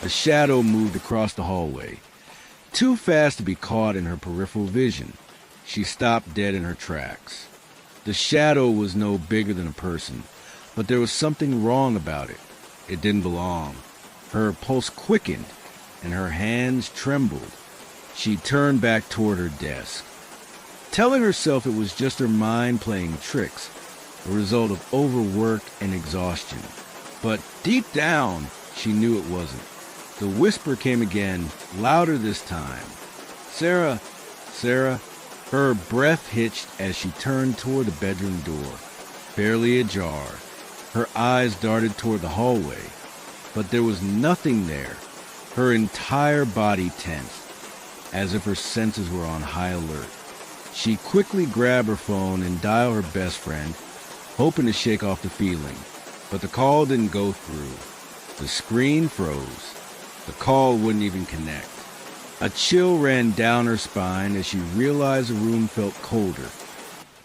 A shadow moved across the hallway, too fast to be caught in her peripheral vision. She stopped dead in her tracks. The shadow was no bigger than a person, but there was something wrong about it. It didn't belong. Her pulse quickened, and her hands trembled. She turned back toward her desk, telling herself it was just her mind playing tricks, a result of overwork and exhaustion. But deep down, she knew it wasn't. The whisper came again, louder this time. Sarah, Sarah. Her breath hitched as she turned toward the bedroom door, barely ajar. Her eyes darted toward the hallway, but there was nothing there. Her entire body tensed, as if her senses were on high alert. She quickly grabbed her phone and dialed her best friend, hoping to shake off the feeling, but the call didn't go through. The screen froze. The call wouldn't even connect. A chill ran down her spine as she realized the room felt colder,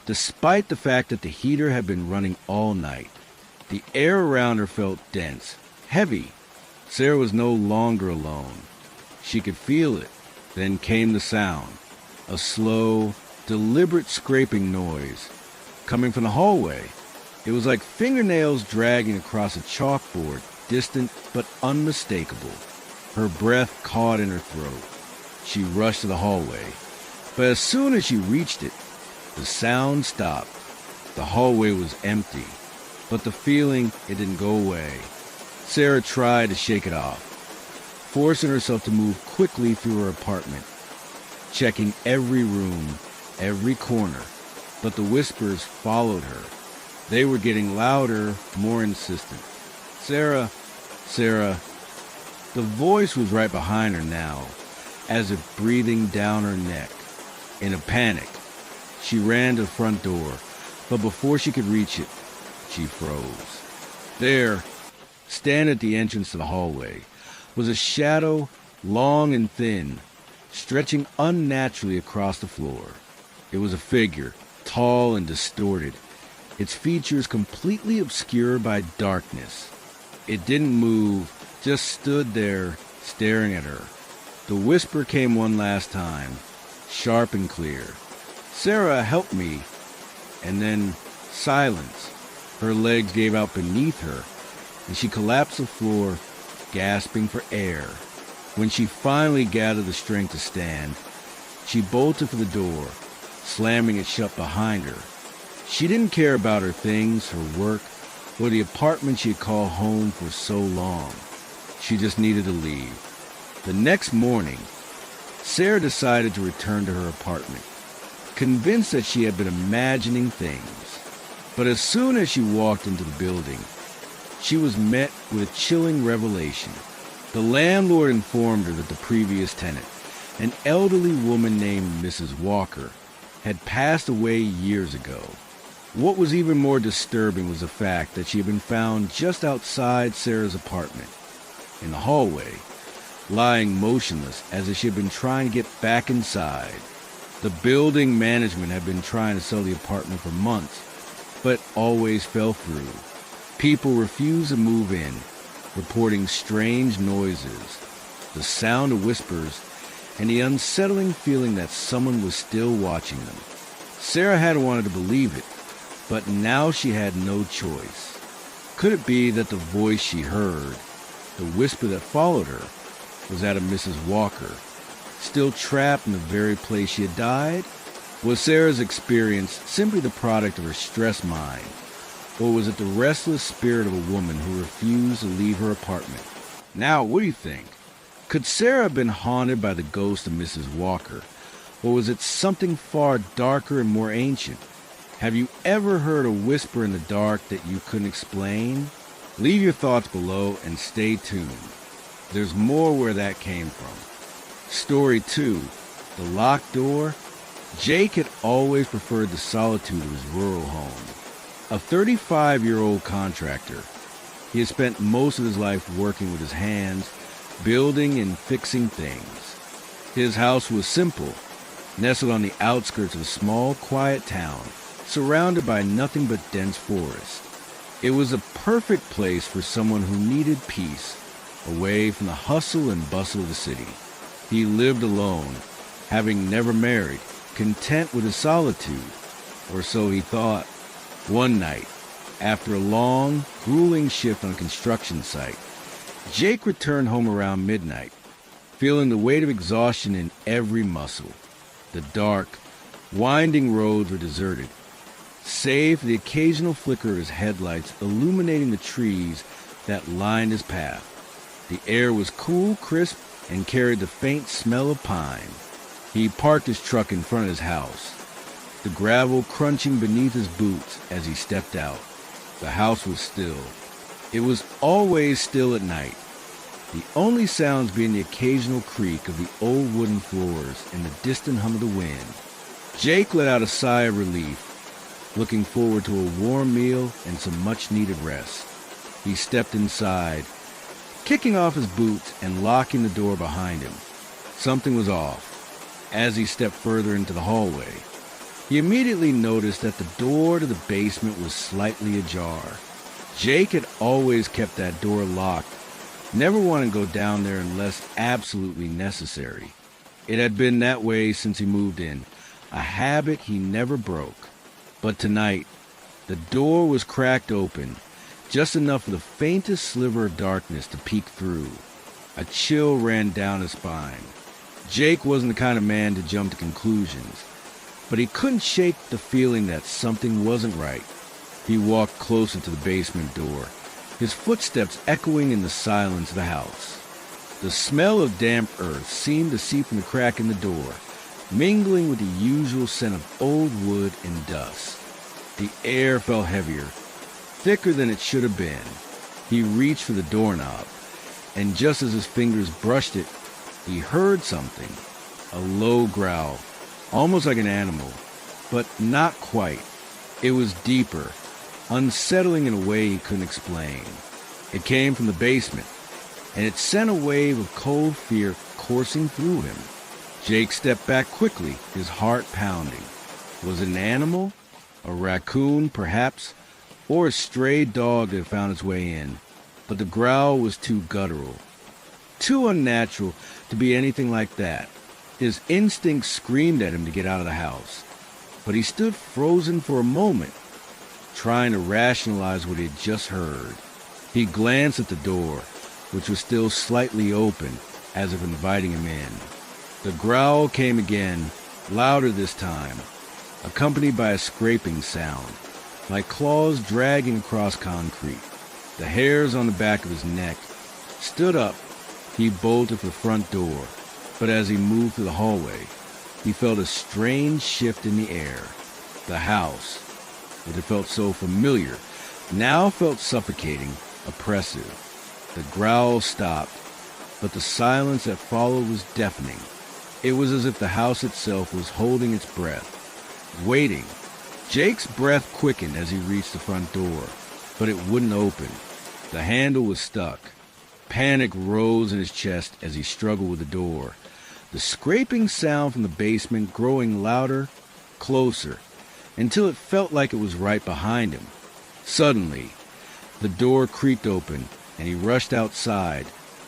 despite the fact that the heater had been running all night. The air around her felt dense, heavy. Sarah was no longer alone. She could feel it. Then came the sound, a slow, deliberate scraping noise, coming from the hallway. It was like fingernails dragging across a chalkboard, distant but unmistakable. Her breath caught in her throat. She rushed to the hallway, but as soon as she reached it, the sound stopped. The hallway was empty, but the feeling, it didn't go away. Sarah tried to shake it off, forcing herself to move quickly through her apartment, checking every room, every corner, but the whispers followed her. They were getting louder, more insistent. "Sarah, Sarah." The voice was right behind her now, as if breathing down her neck. In a panic, she ran to the front door, but before she could reach it, she froze. There, standing at the entrance to the hallway, was a shadow, long and thin, stretching unnaturally across the floor. It was a figure, tall and distorted, its features completely obscured by darkness. It didn't move, just stood there, staring at her. The whisper came one last time, sharp and clear. "Sarah, help me." And then silence. Her legs gave out beneath her, and she collapsed to the floor, gasping for air. When she finally gathered the strength to stand, she bolted for the door, slamming it shut behind her. She didn't care about her things, her work, or the apartment she had called home for so long. She just needed to leave. The next morning, Sarah decided to return to her apartment, convinced that she had been imagining things. But as soon as she walked into the building, she was met with a chilling revelation. The landlord informed her that the previous tenant, an elderly woman named Mrs. Walker, had passed away years ago. What was even more disturbing was the fact that she had been found just outside Sarah's apartment, in the hallway, lying motionless as if she had been trying to get back inside. The building management had been trying to sell the apartment for months, but always fell through. People refused to move in, reporting strange noises, the sound of whispers, and the unsettling feeling that someone was still watching them. Sarah hadn't wanted to believe it, but now she had no choice. Could it be that the voice she heard, the whisper that followed her, was that of Mrs. Walker, still trapped in the very place she had died? Was Sarah's experience simply the product of her stressed mind, or was it the restless spirit of a woman who refused to leave her apartment? Now, what do you think? Could Sarah have been haunted by the ghost of Mrs. Walker, or was it something far darker and more ancient? Have you ever heard a whisper in the dark that you couldn't explain? Leave your thoughts below and stay tuned. There's more where that came from. Story 2, The Locked Door. Jake had always preferred the solitude of his rural home. A 35-year-old contractor, he had spent most of his life working with his hands, building and fixing things. His house was simple, nestled on the outskirts of a small, quiet town, surrounded by nothing but dense forest. It was a perfect place for someone who needed peace, away from the hustle and bustle of the city. He lived alone, having never married, content with his solitude, or so he thought. One night, after a long, grueling shift on a construction site, Jake returned home around midnight, feeling the weight of exhaustion in every muscle. The dark, winding roads were deserted, save for the occasional flicker of his headlights illuminating the trees that lined his path. The air was cool, crisp, and carried the faint smell of pine. He parked his truck in front of his house, the gravel crunching beneath his boots as he stepped out. The house was still. It was always still at night, the only sounds being the occasional creak of the old wooden floors and the distant hum of the wind. Jake let out a sigh of relief, looking forward to a warm meal and some much-needed rest. He stepped inside, kicking off his boots and locking the door behind him. Something was off. As he stepped further into the hallway, he immediately noticed that the door to the basement was slightly ajar. Jake had always kept that door locked, never wanting to go down there unless absolutely necessary. It had been that way since he moved in, a habit he never broke. But tonight, the door was cracked open, just enough for the faintest sliver of darkness to peek through. A chill ran down his spine. Jake wasn't the kind of man to jump to conclusions, but he couldn't shake the feeling that something wasn't right. He walked closer to the basement door, his footsteps echoing in the silence of the house. The smell of damp earth seemed to seep from the crack in the door, mingling with the usual scent of old wood and dust. The air felt heavier, thicker than it should have been. He reached for the doorknob, and just as his fingers brushed it, he heard something. A low growl, almost like an animal, but not quite. It was deeper, unsettling in a way he couldn't explain. It came from the basement, and it sent a wave of cold fear coursing through him. Jake stepped back quickly, his heart pounding. Was it an animal? A raccoon, perhaps? Or a stray dog that had found its way in? But the growl was too guttural, too unnatural to be anything like that. His instincts screamed at him to get out of the house. But he stood frozen for a moment, trying to rationalize what he had just heard. He glanced at the door, which was still slightly open, as if inviting him in. The growl came again, louder this time, accompanied by a scraping sound, like claws dragging across concrete. The hairs on the back of his neck stood up. He bolted for the front door, but as he moved through the hallway, he felt a strange shift in the air. The house, which had felt so familiar, now felt suffocating, oppressive. The growl stopped, but the silence that followed was deafening. It was as if the house itself was holding its breath, waiting. Jake's breath quickened as he reached the front door, but it wouldn't open. The handle was stuck. Panic rose in his chest as he struggled with the door, the scraping sound from the basement growing louder, closer, until it felt like it was right behind him. Suddenly, the door creaked open, and he rushed outside,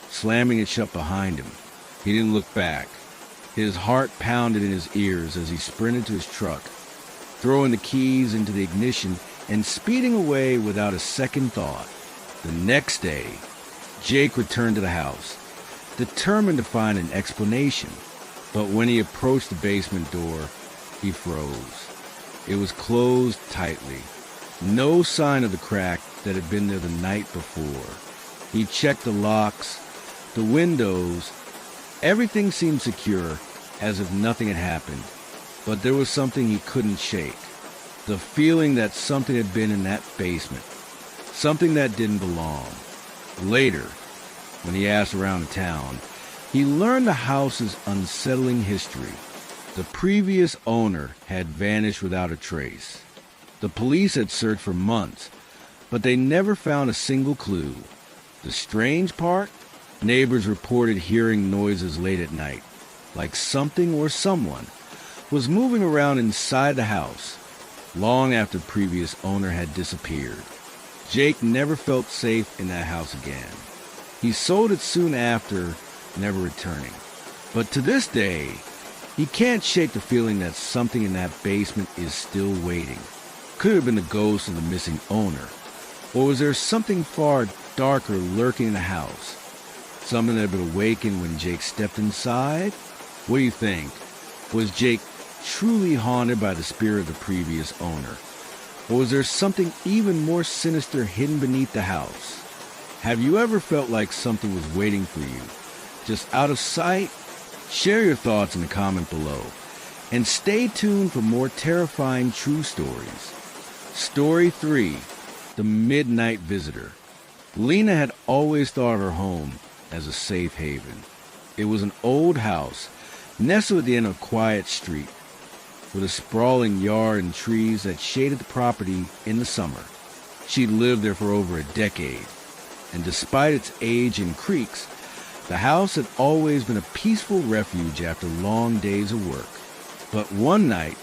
slamming it shut behind him. He didn't look back. His heart pounded in his ears as he sprinted to his truck, throwing the keys into the ignition and speeding away without a second thought. The next day, Jake returned to the house, determined to find an explanation. But when he approached the basement door, he froze. It was closed tightly. No sign of the crack that had been there the night before. He checked the locks, the windows. Everything seemed secure, as if nothing had happened. But there was something he couldn't shake. The feeling that something had been in that basement. Something that didn't belong. Later, when he asked around the town, he learned the house's unsettling history. The previous owner had vanished without a trace. The police had searched for months, but they never found a single clue. The strange part? Neighbors reported hearing noises late at night, like something or someone was moving around inside the house, long after the previous owner had disappeared. Jake never felt safe in that house again. He sold it soon after, never returning. But to this day, he can't shake the feeling that something in that basement is still waiting. Could it have been the ghost of the missing owner? Or was there something far darker lurking in the house? Something that had been awakened when Jake stepped inside? What do you think? Was Jake truly haunted by the spirit of the previous owner? Or was there something even more sinister hidden beneath the house? Have you ever felt like something was waiting for you, just out of sight? Share your thoughts in the comment below. And stay tuned for more terrifying true stories. Story 3, The Midnight Visitor. Lena had always thought of her home as a safe haven. It was an old house, nestled at the end of a quiet street, with a sprawling yard and trees that shaded the property in the summer. She'd lived there for over a decade, and despite its age and creaks, the house had always been a peaceful refuge after long days of work. But one night,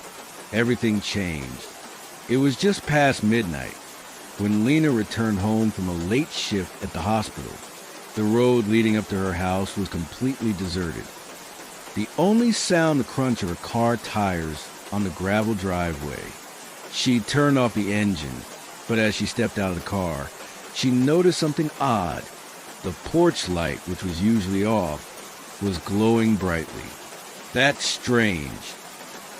everything changed. It was just past midnight when Lena returned home from a late shift at the hospital. The road leading up to her house was completely deserted. The only sound the crunch of her car tires on the gravel driveway. She turned off the engine, but as she stepped out of the car, she noticed something odd. The porch light, which was usually off, was glowing brightly. That's strange,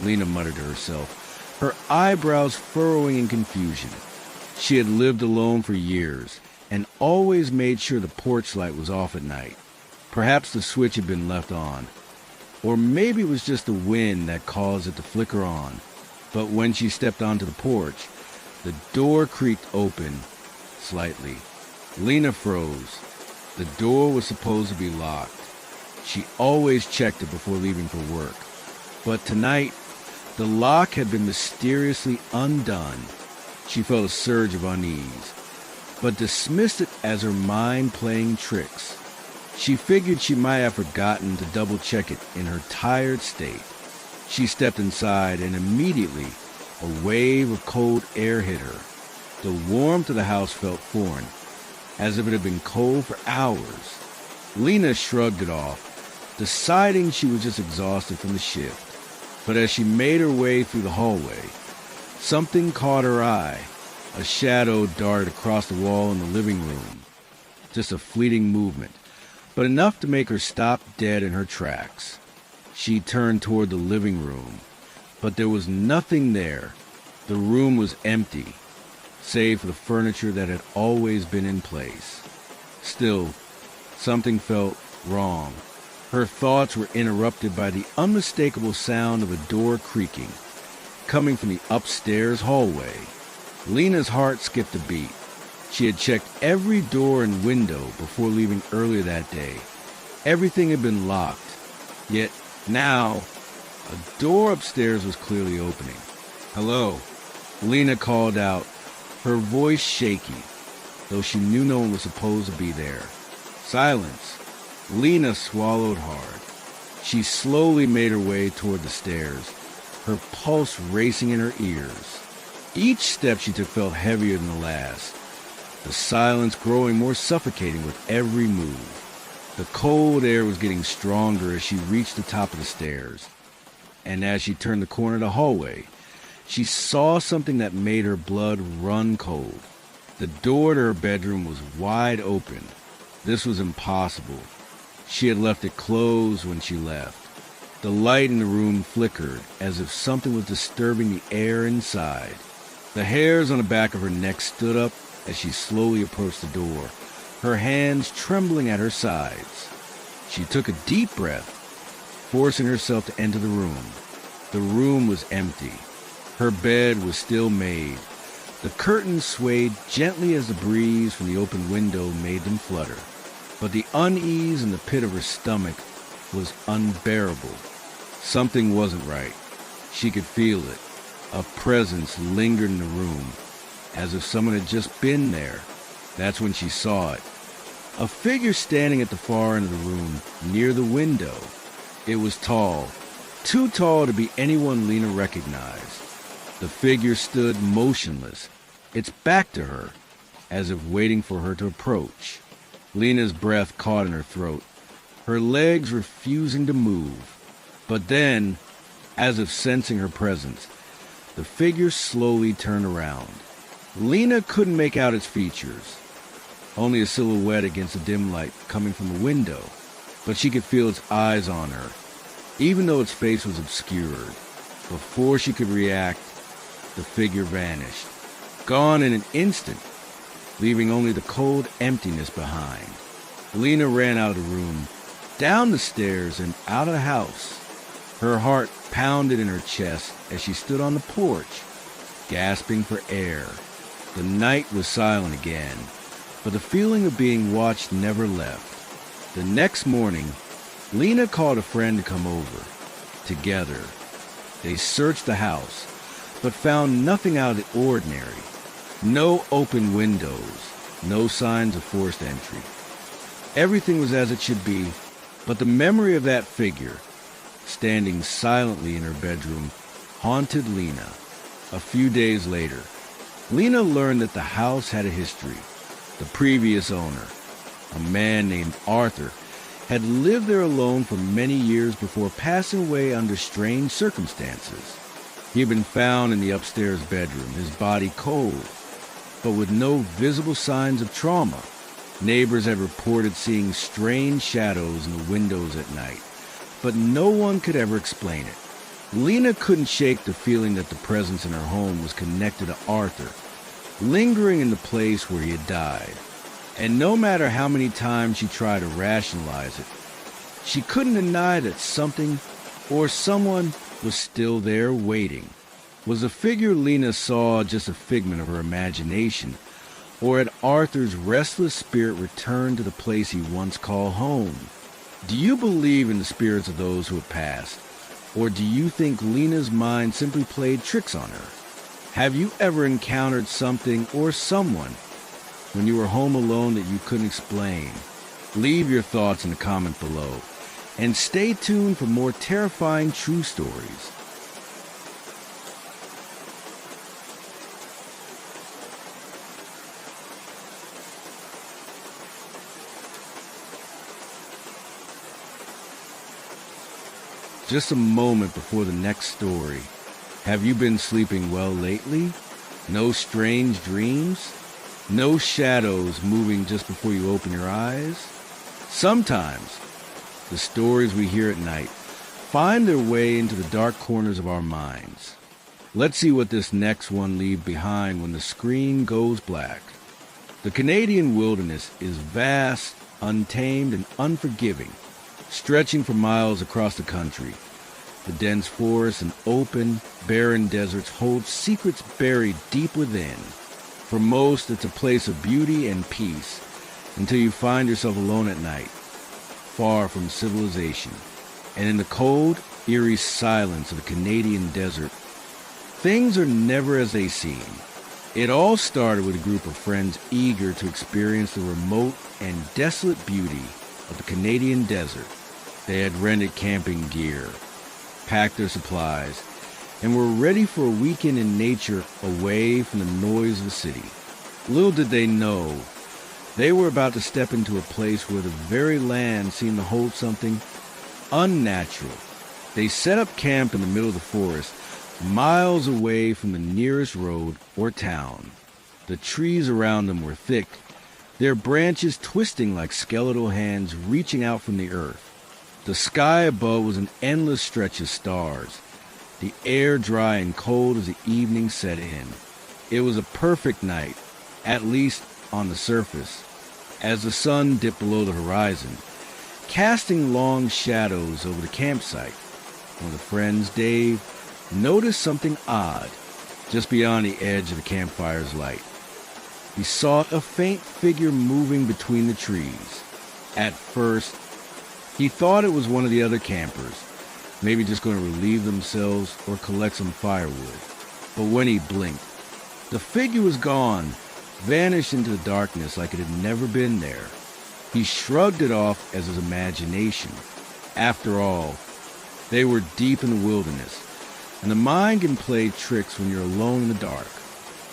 Lena muttered to herself, her eyebrows furrowing in confusion. She had lived alone for years and always made sure the porch light was off at night. Perhaps the switch had been left on, or maybe it was just the wind that caused it to flicker on. But when she stepped onto the porch, The door creaked open slightly. Lena froze. The door was supposed to be locked. She always checked it before leaving for work. But tonight, the lock had been mysteriously undone. She felt a surge of unease, but dismissed it as her mind playing tricks. She figured she might have forgotten to double-check it in her tired state. She stepped inside, and immediately a wave of cold air hit her. The warmth of the house felt foreign, as if it had been cold for hours. Lena shrugged it off, deciding she was just exhausted from the shift. But as she made her way through the hallway, something caught her eye. A shadow darted across the wall in the living room. Just a fleeting movement, but enough to make her stop dead in her tracks. She turned toward the living room, but there was nothing there. The room was empty, save for the furniture that had always been in place. Still, something felt wrong. Her thoughts were interrupted by the unmistakable sound of a door creaking, coming from the upstairs hallway. Lena's heart skipped a beat. She had checked every door and window before leaving earlier that day. Everything had been locked. Yet now, a door upstairs was clearly opening. "Hello," Lena called out, her voice shaky, though she knew no one was supposed to be there. Silence. Lena swallowed hard. She slowly made her way toward the stairs, her pulse racing in her ears. Each step she took felt heavier than the last, the silence growing more suffocating with every move. The cold air was getting stronger as she reached the top of the stairs, and as she turned the corner of the hallway, she saw something that made her blood run cold. The door to her bedroom was wide open. This was impossible. She had left it closed when she left. The light in the room flickered as if something was disturbing the air inside. The hairs on the back of her neck stood up as she slowly approached the door, her hands trembling at her sides. She took a deep breath, forcing herself to enter the room. The room was empty. Her bed was still made. The curtains swayed gently as the breeze from the open window made them flutter. But the unease in the pit of her stomach was unbearable. Something wasn't right. She could feel it. A presence lingered in the room, as if someone had just been there. That's when she saw it. A figure standing at the far end of the room, near the window. It was tall, too tall to be anyone Lena recognized. The figure stood motionless, its back to her, as if waiting for her to approach. Lena's breath caught in her throat, her legs refusing to move. But then, as if sensing her presence, the figure slowly turned around. Lena couldn't make out its features, only a silhouette against the dim light coming from the window, but she could feel its eyes on her, even though its face was obscured. Before she could react, the figure vanished, gone in an instant, leaving only the cold emptiness behind. Lena ran out of the room, down the stairs, and out of the house. Her heart pounded in her chest as she stood on the porch, gasping for air. The night was silent again, but the feeling of being watched never left. The next morning, Lena called a friend to come over. Together, they searched the house, but found nothing out of the ordinary. No open windows, no signs of forced entry. Everything was as it should be, but the memory of that figure, standing silently in her bedroom, haunted Lena. A few days later, Lena learned that the house had a history. The previous owner, a man named Arthur, had lived there alone for many years before passing away under strange circumstances. He had been found in the upstairs bedroom, his body cold, but with no visible signs of trauma. Neighbors had reported seeing strange shadows in the windows at night, but no one could ever explain it. Lena couldn't shake the feeling that the presence in her home was connected to Arthur, lingering in the place where he had died. And no matter how many times she tried to rationalize it, she couldn't deny that something or someone was still there waiting. Was the figure Lena saw just a figment of her imagination, or had Arthur's restless spirit returned to the place he once called home? Do you believe in the spirits of those who have passed, or do you think Lena's mind simply played tricks on her? Have you ever encountered something or someone when you were home alone that you couldn't explain? Leave your thoughts in the comment below, and stay tuned for more terrifying true stories. Just a moment before the next story. Have you been sleeping well lately? No strange dreams? No shadows moving just before you open your eyes? Sometimes, the stories we hear at night find their way into the dark corners of our minds. Let's see what this next one leaves behind when the screen goes black. The Canadian wilderness is vast, untamed, and unforgiving, stretching for miles across the country. The dense forests and open, barren deserts hold secrets buried deep within. For most, it's a place of beauty and peace, until you find yourself alone at night, far from civilization, and in the cold, eerie silence of the Canadian desert. Things are never as they seem. It all started with a group of friends eager to experience the remote and desolate beauty of the Canadian desert. They had rented camping gear, packed their supplies, and were ready for a weekend in nature away from the noise of the city. Little did they know, they were about to step into a place where the very land seemed to hold something unnatural. They set up camp in the middle of the forest, miles away from the nearest road or town. The trees around them were thick, their branches twisting like skeletal hands reaching out from the earth. The sky above was an endless stretch of stars, the air dry and cold as the evening set in. It was a perfect night, at least on the surface, as the sun dipped below the horizon, casting long shadows over the campsite. One of the friends, Dave, noticed something odd just beyond the edge of the campfire's light. He saw a faint figure moving between the trees. At first, he thought it was one of the other campers, maybe just going to relieve themselves or collect some firewood. But when he blinked, the figure was gone, vanished into the darkness like it had never been there. He shrugged it off as his imagination. After all, they were deep in the wilderness, and the mind can play tricks when you're alone in the dark.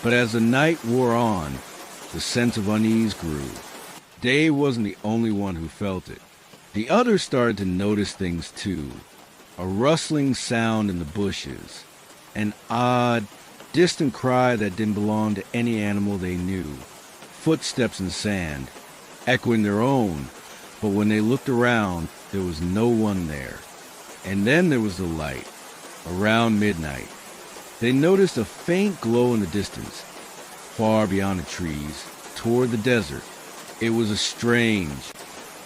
But as the night wore on, the sense of unease grew. Dave wasn't the only one who felt it. The others started to notice things too. A rustling sound in the bushes, an odd, distant cry that didn't belong to any animal they knew, footsteps in sand, echoing their own, but when they looked around, there was no one there. And then there was the light. Around midnight, they noticed a faint glow in the distance, far beyond the trees, toward the desert. It was a strange,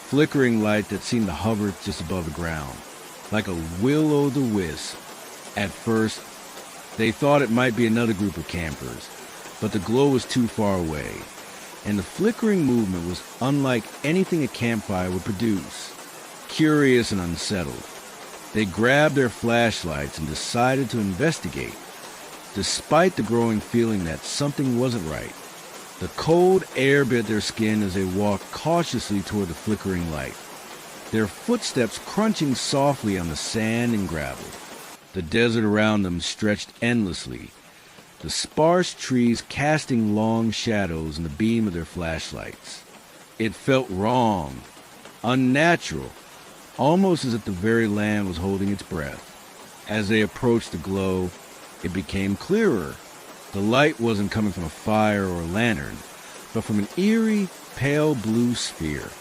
flickering light that seemed to hover just above the ground, like a will-o'-the-wisp. At first, they thought it might be another group of campers, but the glow was too far away, and the flickering movement was unlike anything a campfire would produce. Curious and unsettled, they grabbed their flashlights and decided to investigate, despite the growing feeling that something wasn't right. The cold air bit their skin as they walked cautiously toward the flickering light, their footsteps crunching softly on the sand and gravel. The desert around them stretched endlessly, the sparse trees casting long shadows in the beam of their flashlights. It felt wrong, unnatural, almost as if the very land was holding its breath. As they approached the glow, it became clearer. The light wasn't coming from a fire or a lantern, but from an eerie, pale blue sphere,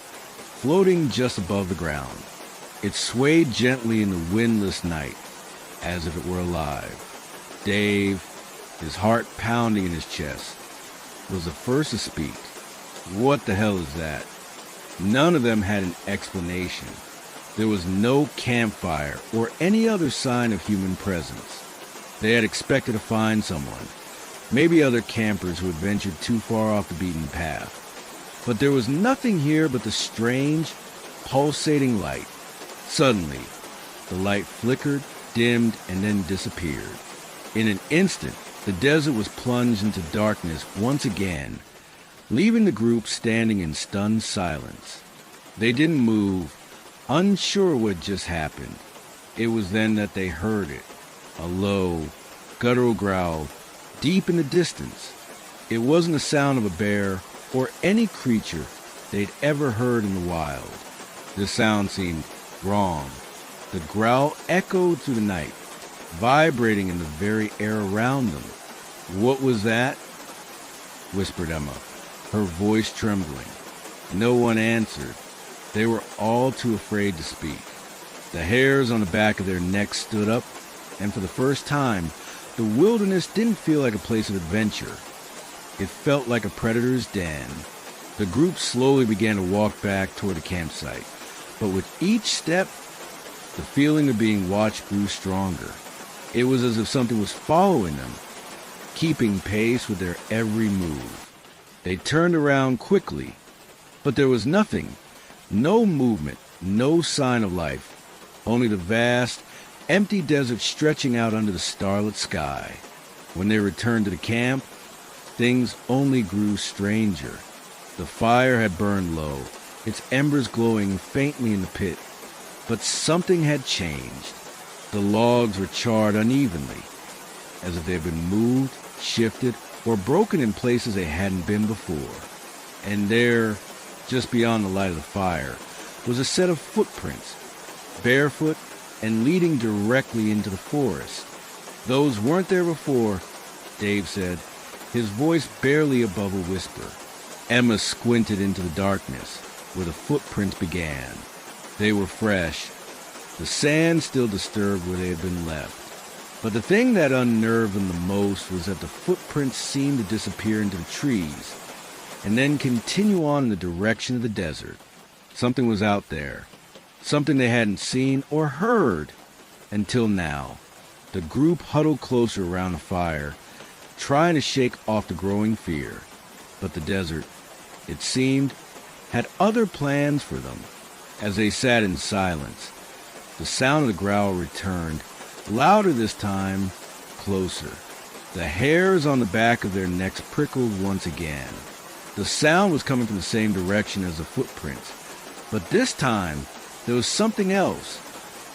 floating just above the ground. It swayed gently in the windless night, as if it were alive. Dave, his heart pounding in his chest, was the first to speak. "What the hell is that?" None of them had an explanation. There was no campfire or any other sign of human presence. They had expected to find someone, maybe other campers who had ventured too far off the beaten path. But there was nothing here but the strange, pulsating light. Suddenly, the light flickered, dimmed, and then disappeared. In an instant, the desert was plunged into darkness once again, leaving the group standing in stunned silence. They didn't move, unsure what just happened. It was then that they heard it, a low, guttural growl deep in the distance. It wasn't the sound of a bear or any creature they'd ever heard in the wild. The sound seemed wrong. The growl echoed through the night, vibrating in the very air around them. "What was that?" whispered Emma, her voice trembling. No one answered. They were all too afraid to speak. The hairs on the back of their necks stood up, and for the first time, the wilderness didn't feel like a place of adventure. It felt like a predator's den. The group slowly began to walk back toward the campsite, but with each step, the feeling of being watched grew stronger. It was as if something was following them, keeping pace with their every move. They turned around quickly, but there was nothing, no movement, no sign of life, only the vast, empty desert stretching out under the starlit sky. When they returned to the camp, things only grew stranger. The fire had burned low, its embers glowing faintly in the pit, but something had changed. The logs were charred unevenly, as if they had been moved, shifted, or broken in places they hadn't been before. And there, just beyond the light of the fire, was a set of footprints, barefoot and leading directly into the forest. "Those weren't there before," Dave said, his voice barely above a whisper. Emma squinted into the darkness, where the footprints began. They were fresh, the sand still disturbed where they had been left. But the thing that unnerved them the most was that the footprints seemed to disappear into the trees, and then continue on in the direction of the desert. Something was out there, something they hadn't seen or heard until now. The group huddled closer around the fire, trying to shake off the growing fear. But the desert, it seemed, had other plans for them. As they sat in silence, the sound of the growl returned, louder this time, closer. The hairs on the back of their necks prickled once again. The sound was coming from the same direction as the footprints, but this time there was something else,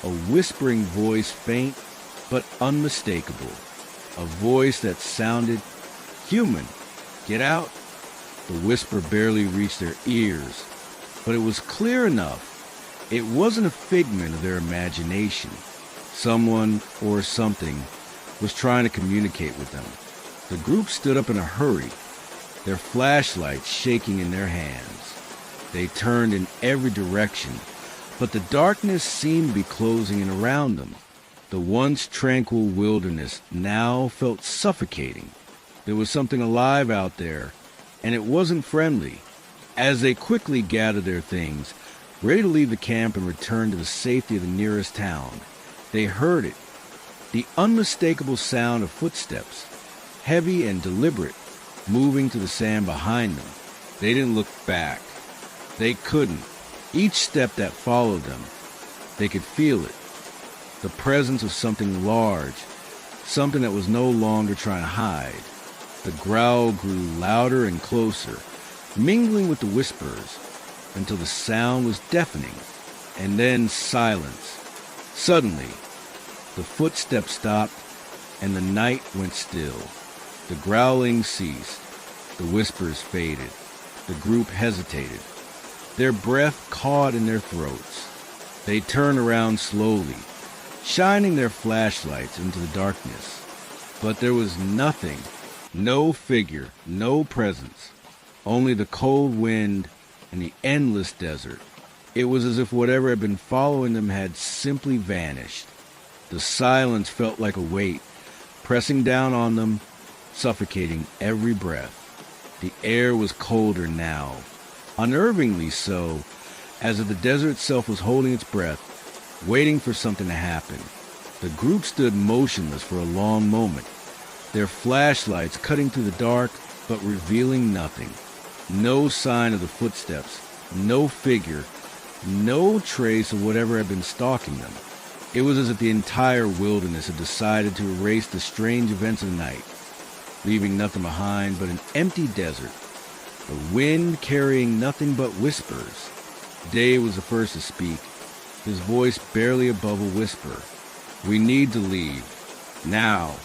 a whispering voice, faint but unmistakable, a voice that sounded human. "Get out." The whisper barely reached their ears, but it was clear enough. It wasn't a figment of their imagination. Someone or something was trying to communicate with them. The group stood up in a hurry, their flashlights shaking in their hands. They turned in every direction, but the darkness seemed to be closing in around them. The once tranquil wilderness now felt suffocating. There was something alive out there, and it wasn't friendly. As they quickly gathered their things, ready to leave the camp and return to the safety of the nearest town, they heard it, the unmistakable sound of footsteps, heavy and deliberate, moving to the sand behind them. They didn't look back. They couldn't. Each step that followed them, they could feel it. The presence of something large, something that was no longer trying to hide. The growl grew louder and closer, mingling with the whispers, until the sound was deafening, and then silence. Suddenly, the footsteps stopped, and the night went still. The growling ceased. The whispers faded. The group hesitated. Their breath caught in their throats. They turned around slowly, shining their flashlights into the darkness. But there was nothing, no figure, no presence, only the cold wind and the endless desert. It was as if whatever had been following them had simply vanished. The silence felt like a weight, pressing down on them, suffocating every breath. The air was colder now, unnervingly so, as if the desert itself was holding its breath, waiting for something to happen. The group stood motionless for a long moment, their flashlights cutting through the dark but revealing nothing. No sign of the footsteps, no figure, no trace of whatever had been stalking them. It was as if the entire wilderness had decided to erase the strange events of the night, leaving nothing behind but an empty desert, the wind carrying nothing but whispers. Dave was the first to speak, his voice barely above a whisper. "We need to leave. Now."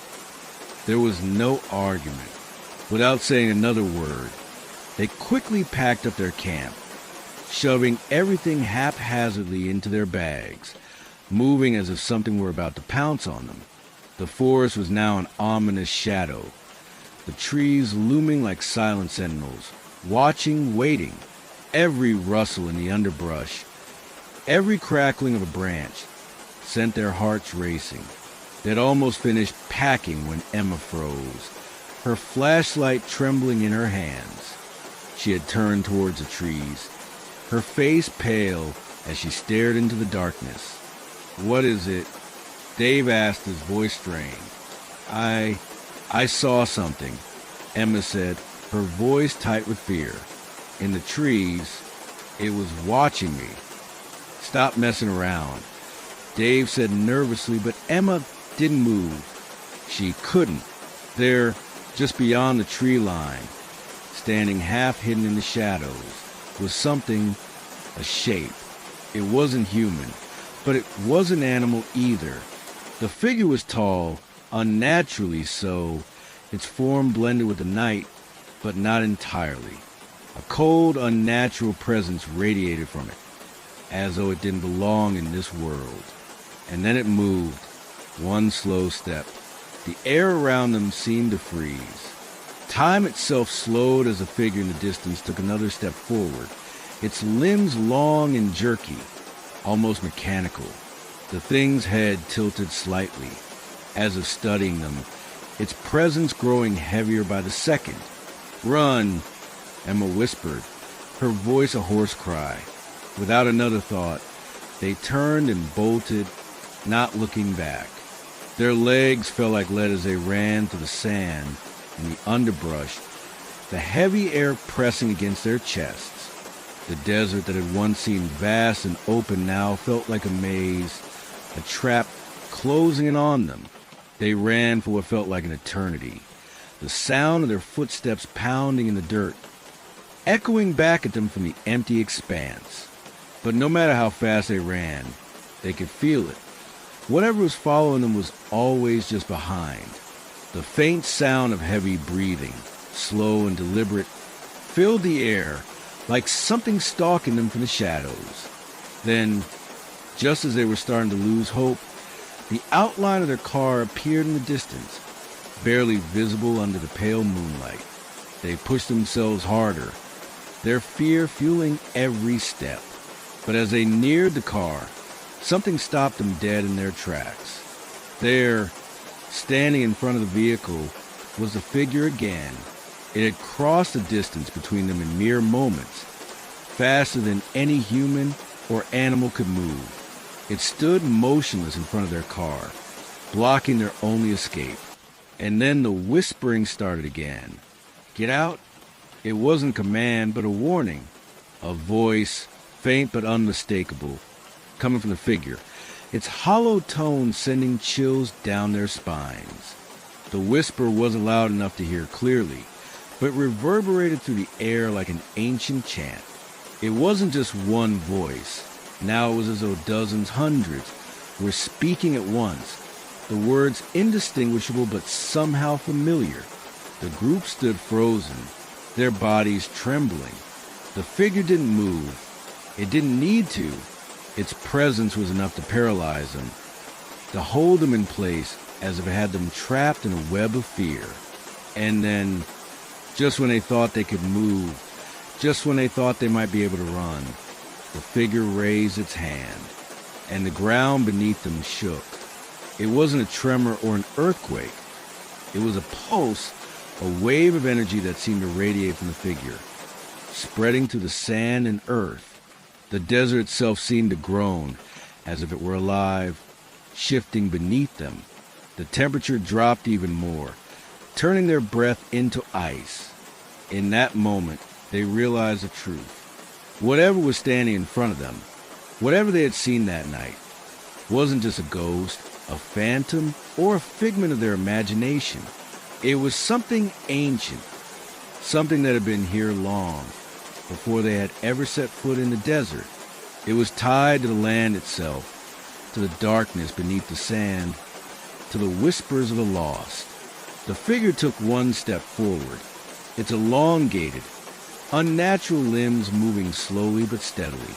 There was no argument. Without saying another word, they quickly packed up their camp, shoving everything haphazardly into their bags, moving as if something were about to pounce on them. The forest was now an ominous shadow, the trees looming like silent sentinels, watching, waiting. Every rustle in the underbrush, every crackling of a branch, sent their hearts racing. They'd almost finished packing when Emma froze, her flashlight trembling in her hands. She had turned towards the trees, her face pale as she stared into the darkness. "What is it?" Dave asked, his voice strained. I saw something," Emma said, her voice tight with fear. "In the trees. It was watching me." "Stop messing around," Dave said nervously, but Emma didn't move. She couldn't. There, just beyond the tree line, standing half hidden in the shadows, was something, a shape. It wasn't human, but it wasn't animal either. The figure was tall, unnaturally so, its form blended with the night, but not entirely. A cold, unnatural presence radiated from it, as though it didn't belong in this world. And then it moved, one slow step. The air around them seemed to freeze. Time itself slowed as the figure in the distance took another step forward, its limbs long and jerky, almost mechanical. The thing's head tilted slightly, as if studying them, its presence growing heavier by the second. "Run," Emma whispered, her voice a hoarse cry. Without another thought, they turned and bolted, not looking back. Their legs felt like lead as they ran through the sand and the underbrush, the heavy air pressing against their chests. The desert that had once seemed vast and open now felt like a maze, a trap closing in on them. They ran for what felt like an eternity, the sound of their footsteps pounding in the dirt, echoing back at them from the empty expanse. But no matter how fast they ran, they could feel it. Whatever was following them was always just behind. The faint sound of heavy breathing, slow and deliberate, filled the air like something stalking them from the shadows. Then, just as they were starting to lose hope, the outline of their car appeared in the distance, barely visible under the pale moonlight. They pushed themselves harder, their fear fueling every step. But as they neared the car, something stopped them dead in their tracks. There, standing in front of the vehicle, was the figure again. It had crossed the distance between them in mere moments, faster than any human or animal could move. It stood motionless in front of their car, blocking their only escape. And then the whispering started again. "Get out?" It wasn't a command, but a warning. A voice, faint but unmistakable, coming from the figure, its hollow tone sending chills down their spines. The whisper wasn't loud enough to hear clearly, but reverberated through the air like an ancient chant. It wasn't just one voice. Now it was as though dozens, hundreds, were speaking at once, the words indistinguishable but somehow familiar. The group stood frozen, their bodies trembling. The figure didn't move. It didn't need to. Its presence was enough to paralyze them, to hold them in place as if it had them trapped in a web of fear. And then, just when they thought they could move, just when they thought they might be able to run, the figure raised its hand, and the ground beneath them shook. It wasn't a tremor or an earthquake. It was a pulse, a wave of energy that seemed to radiate from the figure, spreading through the sand and earth. The desert itself seemed to groan, as if it were alive, shifting beneath them. The temperature dropped even more, turning their breath into ice. In that moment, they realized the truth. Whatever was standing in front of them, whatever they had seen that night, wasn't just a ghost, a phantom, or a figment of their imagination. It was something ancient, something that had been here long, before they had ever set foot in the desert. It was tied to the land itself, to the darkness beneath the sand, to the whispers of the lost. The figure took one step forward, its elongated, unnatural limbs moving slowly but steadily.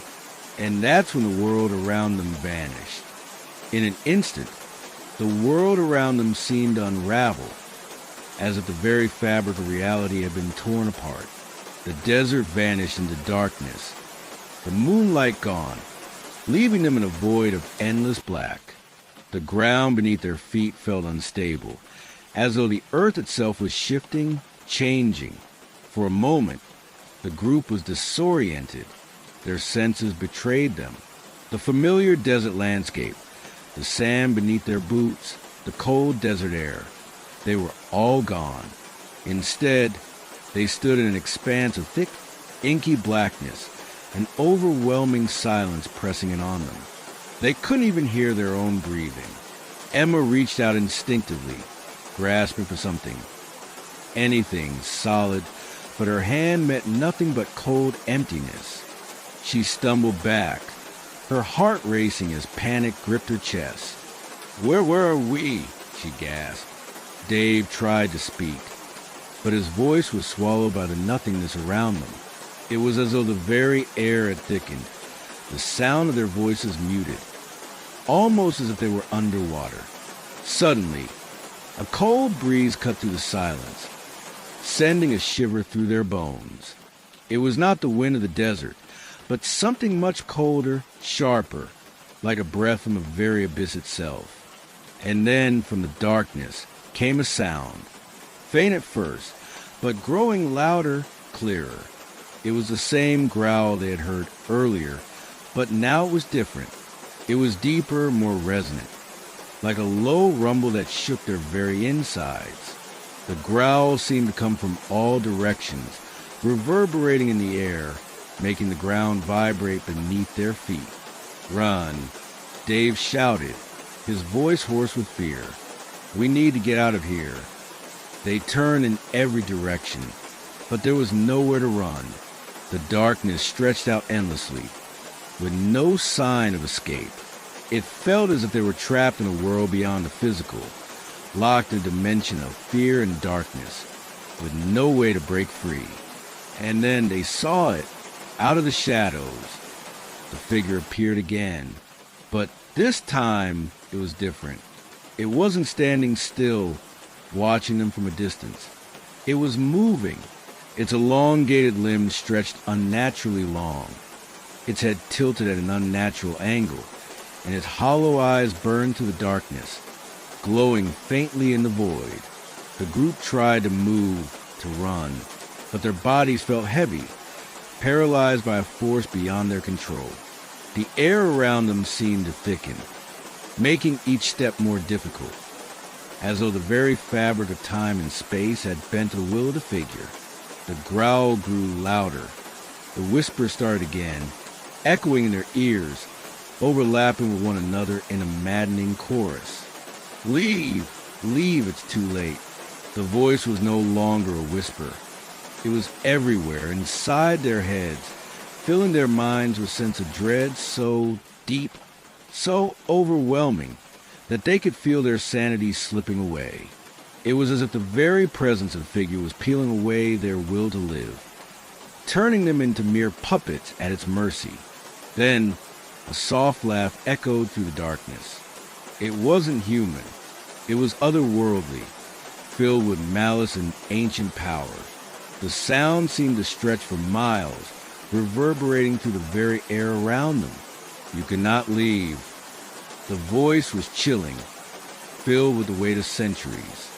And that's when the world around them vanished. In an instant, the world around them seemed to unravel, as if the very fabric of reality had been torn apart. The desert vanished into darkness, the moonlight gone, leaving them in a void of endless black. The ground beneath their feet felt unstable, as though the earth itself was shifting, changing. For a moment, the group was disoriented. Their senses betrayed them. The familiar desert landscape, the sand beneath their boots, the cold desert air, they were all gone. Instead, they stood in an expanse of thick, inky blackness, an overwhelming silence pressing in on them. They couldn't even hear their own breathing. Emma reached out instinctively, grasping for something, anything solid, but her hand met nothing but cold emptiness. She stumbled back, her heart racing as panic gripped her chest. "Where were we?" she gasped. Dave tried to speak, but his voice was swallowed by the nothingness around them. It was as though the very air had thickened, the sound of their voices muted, almost as if they were underwater. Suddenly, a cold breeze cut through the silence, sending a shiver through their bones. It was not the wind of the desert, but something much colder, sharper, like a breath from the very abyss itself. And then, from the darkness, came a sound, faint at first, but growing louder, clearer. It was the same growl they had heard earlier, but now it was different. It was deeper, more resonant, like a low rumble that shook their very insides. The growl seemed to come from all directions, reverberating in the air, making the ground vibrate beneath their feet. "Run!" Dave shouted, his voice hoarse with fear. "We need to get out of here." They turned in every direction, but there was nowhere to run. The darkness stretched out endlessly, with no sign of escape. It felt as if they were trapped in a world beyond the physical, locked in a dimension of fear and darkness, with no way to break free. And then they saw it, out of the shadows. The figure appeared again, but this time it was different. It wasn't standing still, watching them from a distance. It was moving, its elongated limbs stretched unnaturally long, its head tilted at an unnatural angle, and its hollow eyes burned through the darkness, glowing faintly in the void. The group tried to move, to run, but their bodies felt heavy, paralyzed by a force beyond their control. The air around them seemed to thicken, making each step more difficult, as though the very fabric of time and space had bent to the will of the figure. The growl grew louder. The whispers started again, echoing in their ears, overlapping with one another in a maddening chorus. "Leave! Leave, it's too late." The voice was no longer a whisper. It was everywhere, inside their heads, filling their minds with a sense of dread so deep, so overwhelming, that they could feel their sanity slipping away. It was as if the very presence of the figure was peeling away their will to live, turning them into mere puppets at its mercy. Then a soft laugh echoed through the darkness. It wasn't human. It was otherworldly, filled with malice and ancient power. The sound seemed to stretch for miles, reverberating through the very air around them. "You cannot leave." The voice was chilling, filled with the weight of centuries.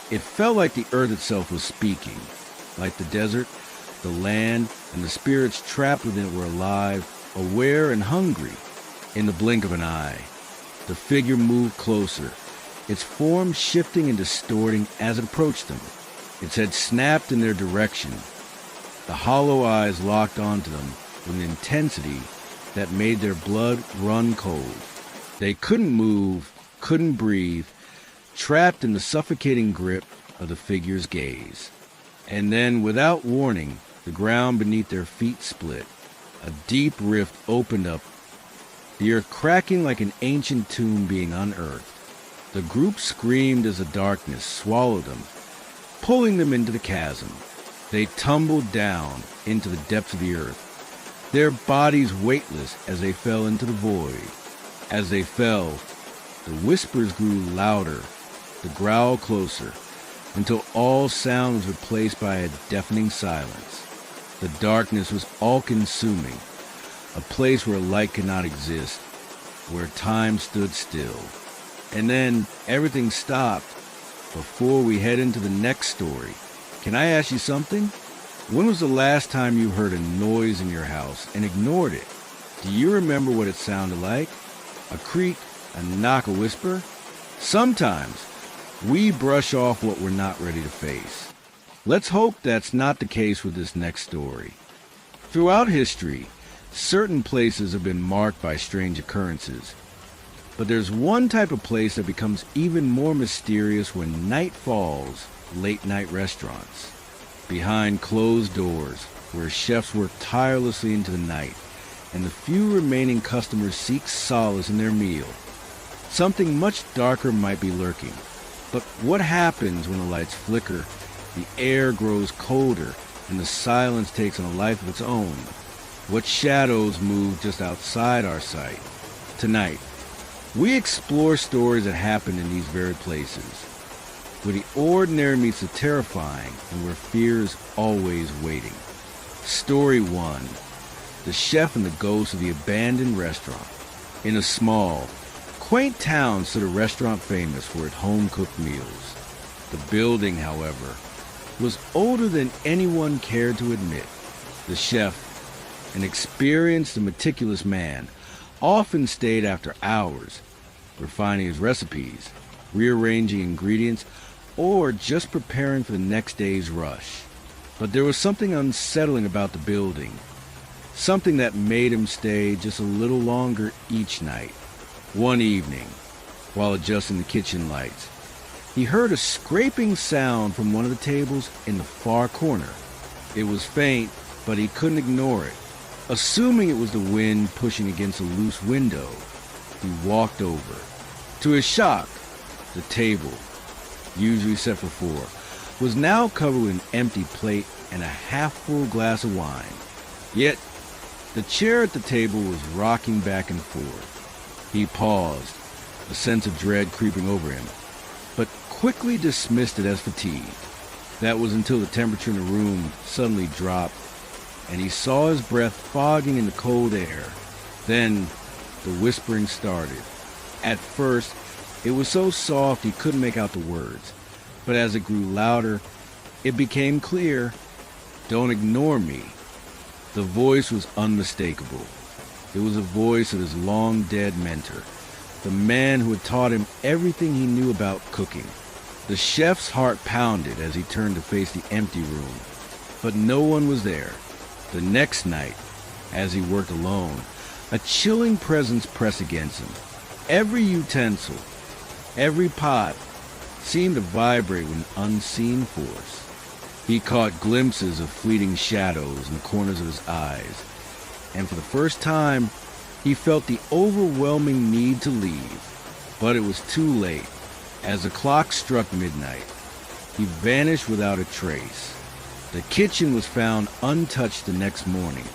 It felt like the earth itself was speaking, like the desert, the land, and the spirits trapped within it were alive, aware and hungry, in the blink of an eye. The figure moved closer, its form shifting and distorting as it approached them. Its head snapped in their direction. The hollow eyes locked onto them with an intensity that made their blood run cold. They couldn't move, couldn't breathe, trapped in the suffocating grip of the figure's gaze. And then, without warning, the ground beneath their feet split. A deep rift opened up, the earth cracking like an ancient tomb being unearthed. The group screamed as the darkness swallowed them, pulling them into the chasm. They tumbled down into the depths of the earth, their bodies weightless as they fell into the void. As they fell, the whispers grew louder, the growl closer, until all sound was replaced by a deafening silence. The darkness was all-consuming, a place where light could not exist, where time stood still. And then everything stopped. Before we head into the next story, can I ask you something? When was the last time you heard a noise in your house and ignored it? Do you remember what it sounded like? A creak, a knock, a whisper? Sometimes we brush off what we're not ready to face. Let's hope that's not the case with this next story. Throughout history, certain places have been marked by strange occurrences. But there's one type of place that becomes even more mysterious when night falls: late-night restaurants. Behind closed doors, where chefs work tirelessly into the night, and the few remaining customers seek solace in their meal, something much darker might be lurking. But what happens when the lights flicker, the air grows colder, and the silence takes on a life of its own? What shadows move just outside our sight? Tonight, we explore stories that happen in these very places, where the ordinary meets the terrifying and where fear is always waiting. Story 1. The Chef and the Ghost of the Abandoned Restaurant. In a small, quaint town stood a restaurant famous for its home-cooked meals. The building, however, was older than anyone cared to admit. The chef, an experienced and meticulous man, often stayed after hours, refining his recipes, rearranging ingredients, or just preparing for the next day's rush. But there was something unsettling about the building, something that made him stay just a little longer each night. One evening, while adjusting the kitchen lights, he heard a scraping sound from one of the tables in the far corner. It was faint, but he couldn't ignore it. Assuming it was the wind pushing against a loose window, he walked over. To his shock, the table, usually set for four, was now covered with an empty plate and a half-full glass of wine. Yet, the chair at the table was rocking back and forth. He paused, a sense of dread creeping over him, but quickly dismissed it as fatigue. That was until the temperature in the room suddenly dropped, and he saw his breath fogging in the cold air. Then, the whispering started. At first, it was so soft he couldn't make out the words, but as it grew louder, it became clear. "Don't ignore me." The voice was unmistakable. It was the voice of his long-dead mentor, the man who had taught him everything he knew about cooking. The chef's heart pounded as he turned to face the empty room, but no one was there. The next night, as he worked alone, a chilling presence pressed against him. Every utensil, every pot seemed to vibrate with an unseen force. He caught glimpses of fleeting shadows in the corners of his eyes, and for the first time, he felt the overwhelming need to leave. But it was too late. As the clock struck midnight, he vanished without a trace. The kitchen was found untouched the next morning,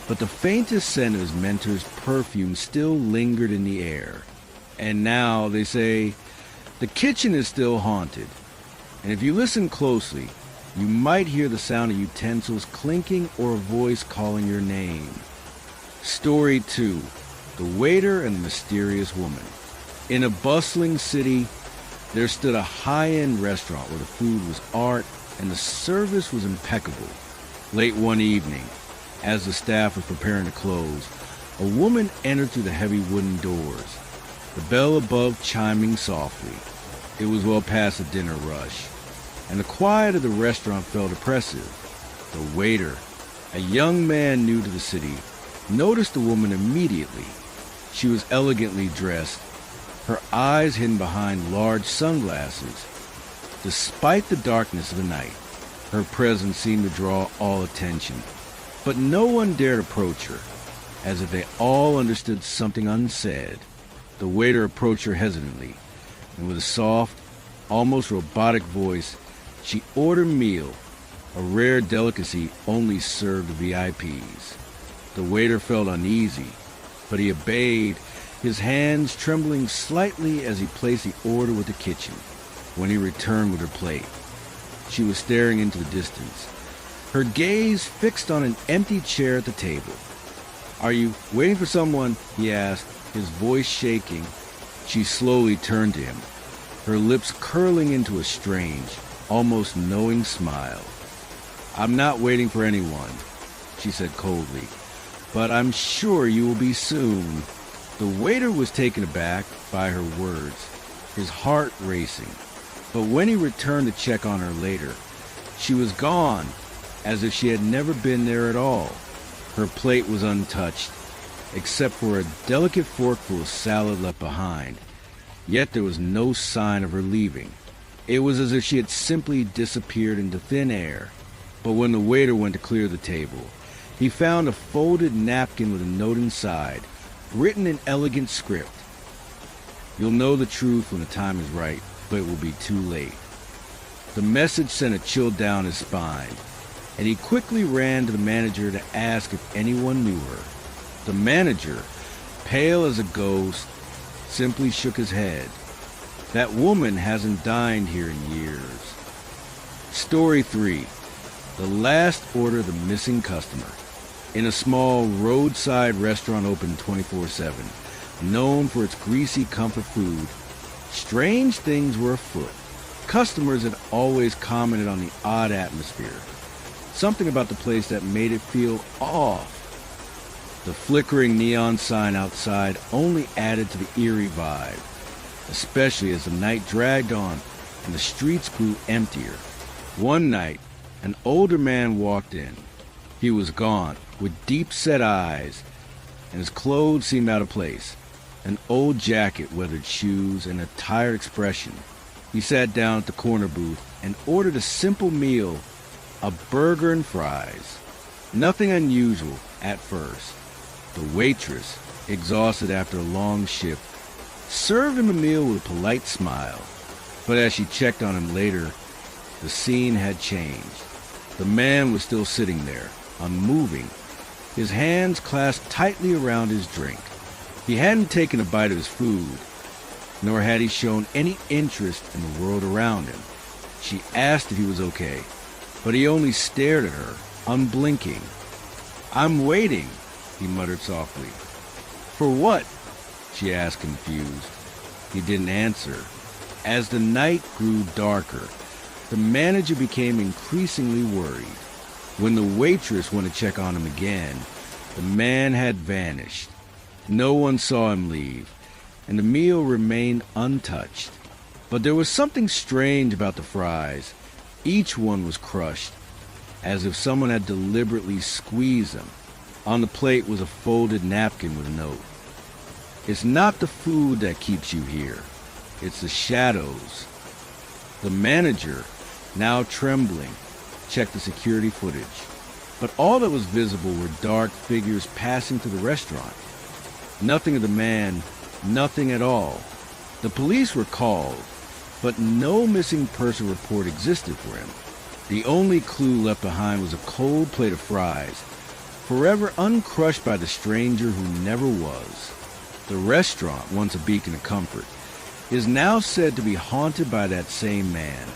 but the faintest scent of his mentor's perfume still lingered in the air. And now, they say, the kitchen is still haunted. And if you listen closely, you might hear the sound of utensils clinking or a voice calling your name. Story 2. The Waiter and the Mysterious Woman. In a bustling city, there stood a high-end restaurant where the food was art and the service was impeccable. Late one evening, as the staff was preparing to close, a woman entered through the heavy wooden doors. the bell above chiming softly. It was well past the dinner rush, and the quiet of the restaurant felt oppressive. The waiter, a young man new to the city, noticed the woman immediately. She was elegantly dressed, her eyes hidden behind large sunglasses. Despite the darkness of the night, her presence seemed to draw all attention, but no one dared approach her, as if they all understood something unsaid. The waiter approached her hesitantly, and with a soft, almost robotic voice, she ordered meal, a rare delicacy only served to VIPs. The waiter felt uneasy, but he obeyed, his hands trembling slightly as he placed the order with the kitchen. When he returned with her plate, she was staring into the distance, her gaze fixed on an empty chair at the table. "Are you waiting for someone?" he asked, his voice shaking. She slowly turned to him, her lips curling into a strange, almost knowing smile. "I'm not waiting for anyone," she said coldly, "but I'm sure you will be soon." The waiter was taken aback by her words, his heart racing. But when he returned to check on her later, she was gone, as if she had never been there at all. Her plate was untouched, except for a delicate forkful of salad left behind. Yet there was no sign of her leaving. It was as if she had simply disappeared into thin air. But when the waiter went to clear the table, he found a folded napkin with a note inside, written in elegant script. "You'll know the truth when the time is right, but it will be too late." The message sent a chill down his spine, and he quickly ran to the manager to ask if anyone knew her. The manager, pale as a ghost, simply shook his head. "That woman hasn't dined here in years." Story 3. The last order of the missing customer. In a small roadside restaurant open 24/7, known for its greasy comfort food, strange things were afoot. Customers had always commented on the odd atmosphere, something about the place that made it feel off. The flickering neon sign outside only added to the eerie vibe, especially as the night dragged on and the streets grew emptier. One night, an older man walked in. He was gaunt, with deep-set eyes, and his clothes seemed out of place. An old jacket, weathered shoes, and a tired expression. He sat down at the corner booth and ordered a simple meal, a burger and fries. Nothing unusual at first. The waitress, exhausted after a long shift, served him a meal with a polite smile. But as she checked on him later, the scene had changed. The man was still sitting there, unmoving, his hands clasped tightly around his drink. He hadn't taken a bite of his food, nor had he shown any interest in the world around him. She asked if he was okay, but he only stared at her, unblinking. "I'm waiting," he muttered softly. "For what?" she asked, confused. He didn't answer. As the night grew darker, the manager became increasingly worried. When the waitress went to check on him again, the man had vanished. No one saw him leave, and the meal remained untouched. But there was something strange about the fries. Each one was crushed, as if someone had deliberately squeezed them. On the plate was a folded napkin with a note. "It's not the food that keeps you here. It's the shadows." The manager, now trembling, checked the security footage. But all that was visible were dark figures passing through the restaurant. Nothing of the man, nothing at all. The police were called, but no missing person report existed for him. The only clue left behind was a cold plate of fries, forever uncrushed by the stranger who never was. The restaurant, once a beacon of comfort, is now said to be haunted by that same man,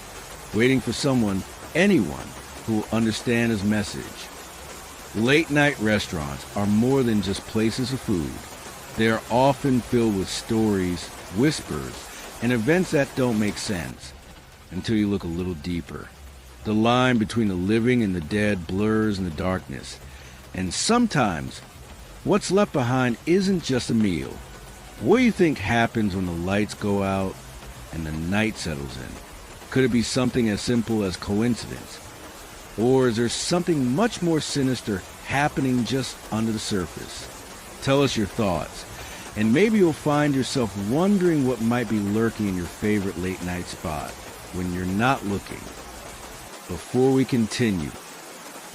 waiting for someone, anyone, who will understand his message. Late-night restaurants are more than just places of food. They are often filled with stories, whispers, and events that don't make sense until you look a little deeper. The line between the living and the dead blurs in the darkness, and sometimes what's left behind isn't just a meal. What do you think happens when the lights go out and the night settles in? Could it be something as simple as coincidence? Or is there something much more sinister happening just under the surface? Tell us your thoughts, and maybe you'll find yourself wondering what might be lurking in your favorite late night spot when you're not looking. Before we continue,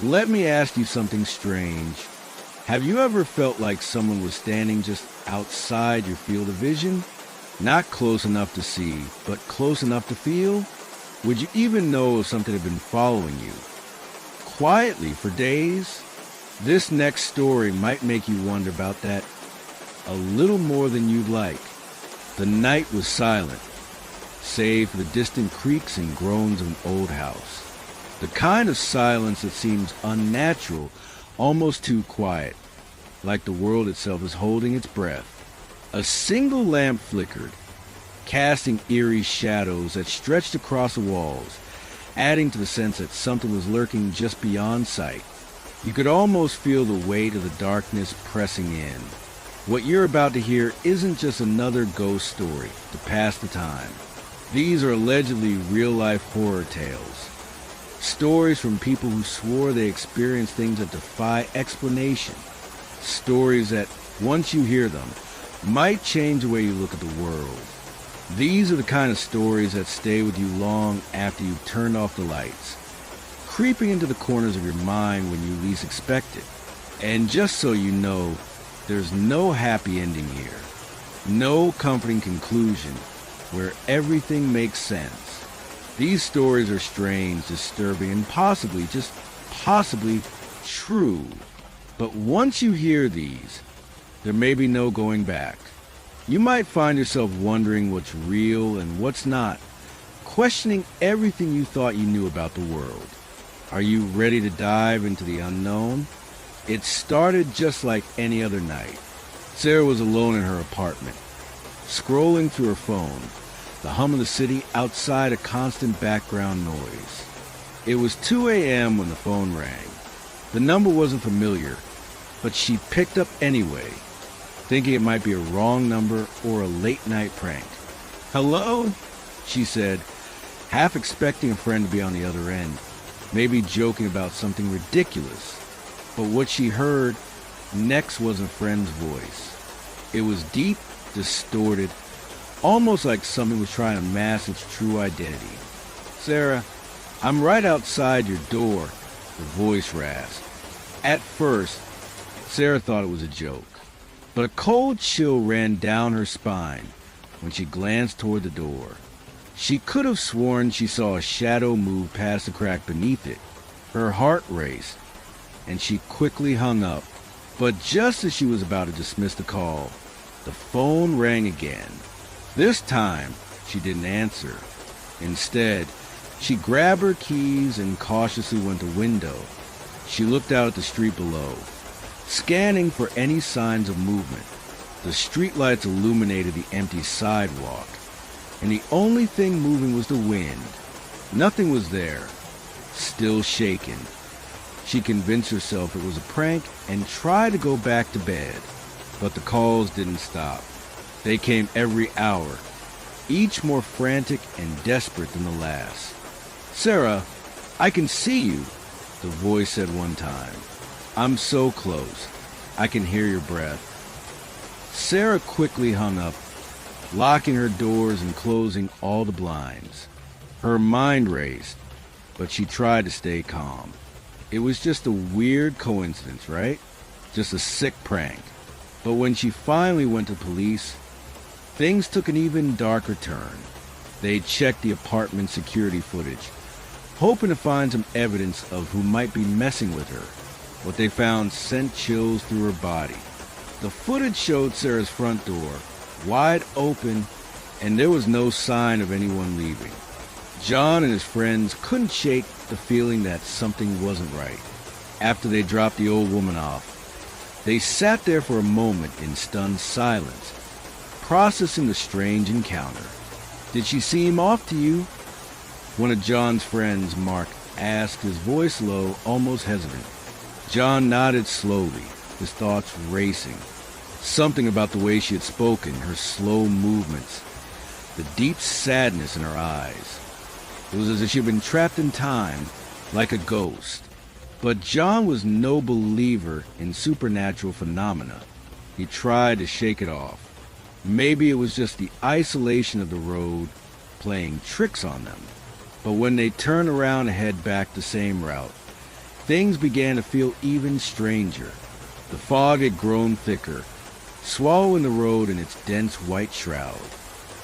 let me ask you something strange. Have you ever felt like someone was standing just outside your field of vision? Not close enough to see, but close enough to feel? Would you even know if something had been following you? Quietly for days? This next story might make you wonder about that a little more than you'd like. The night was silent, save for the distant creaks and groans of an old house. The kind of silence that seems unnatural, almost too quiet, like the world itself is holding its breath. A single lamp flickered, casting eerie shadows that stretched across the walls, adding to the sense that something was lurking just beyond sight. You could almost feel the weight of the darkness pressing in. What you're about to hear isn't just another ghost story to pass the time. These are allegedly real-life horror tales. Stories from people who swore they experienced things that defy explanation. Stories that, once you hear them, might change the way you look at the world. These are the kind of stories that stay with you long after you've turned off the lights, creeping into the corners of your mind when you least expect it. And just so you know, there's no happy ending here. No comforting conclusion where everything makes sense. These stories are strange, disturbing, and possibly, just possibly, true. But once you hear these, there may be no going back. You might find yourself wondering what's real and what's not, questioning everything you thought you knew about the world. Are you ready to dive into the unknown? It started just like any other night. Sarah was alone in her apartment, scrolling through her phone, the hum of the city outside a constant background noise. It was 2 a.m. when the phone rang. The number wasn't familiar, but she picked up anyway, thinking it might be a wrong number or a late-night prank. "Hello?" she said, half expecting a friend to be on the other end, maybe joking about something ridiculous. But what she heard next wasn't a friend's voice. It was deep, distorted, almost like something was trying to mask its true identity. "Sarah, I'm right outside your door," the voice rasped. At first, Sarah thought it was a joke, but a cold chill ran down her spine when she glanced toward the door. She could have sworn she saw a shadow move past the crack beneath it. Her heart raced, and she quickly hung up. But just as she was about to dismiss the call, the phone rang again. This time, she didn't answer. Instead, she grabbed her keys and cautiously went to the window. She looked out at the street below, scanning for any signs of movement. The streetlights illuminated the empty sidewalk, and the only thing moving was the wind. Nothing was there, still shaking. She convinced herself it was a prank and tried to go back to bed, but the calls didn't stop. They came every hour, each more frantic and desperate than the last. "Sarah, I can see you," the voice said one time. "I'm so close. I can hear your breath." Sarah quickly hung up, locking her doors and closing all the blinds. Her mind raced, but she tried to stay calm. It was just a weird coincidence, right? Just a sick prank. But when she finally went to police, things took an even darker turn. They checked the apartment security footage, hoping to find some evidence of who might be messing with her. What they found sent chills through her body. The footage showed Sarah's front door wide open, and there was no sign of anyone leaving. John and his friends couldn't shake the feeling that something wasn't right. After they dropped the old woman off, they sat there for a moment in stunned silence, processing the strange encounter. "Did she seem off to you?" One of John's friends, Mark, asked, his voice low, almost hesitant. John nodded slowly, his thoughts racing. Something about the way she had spoken, her slow movements, the deep sadness in her eyes. It was as if she had been trapped in time, like a ghost. But John was no believer in supernatural phenomena. He tried to shake it off. Maybe it was just the isolation of the road playing tricks on them. But when they turned around and head back the same route, things began to feel even stranger. The fog had grown thicker, swallowing the road in its dense white shroud.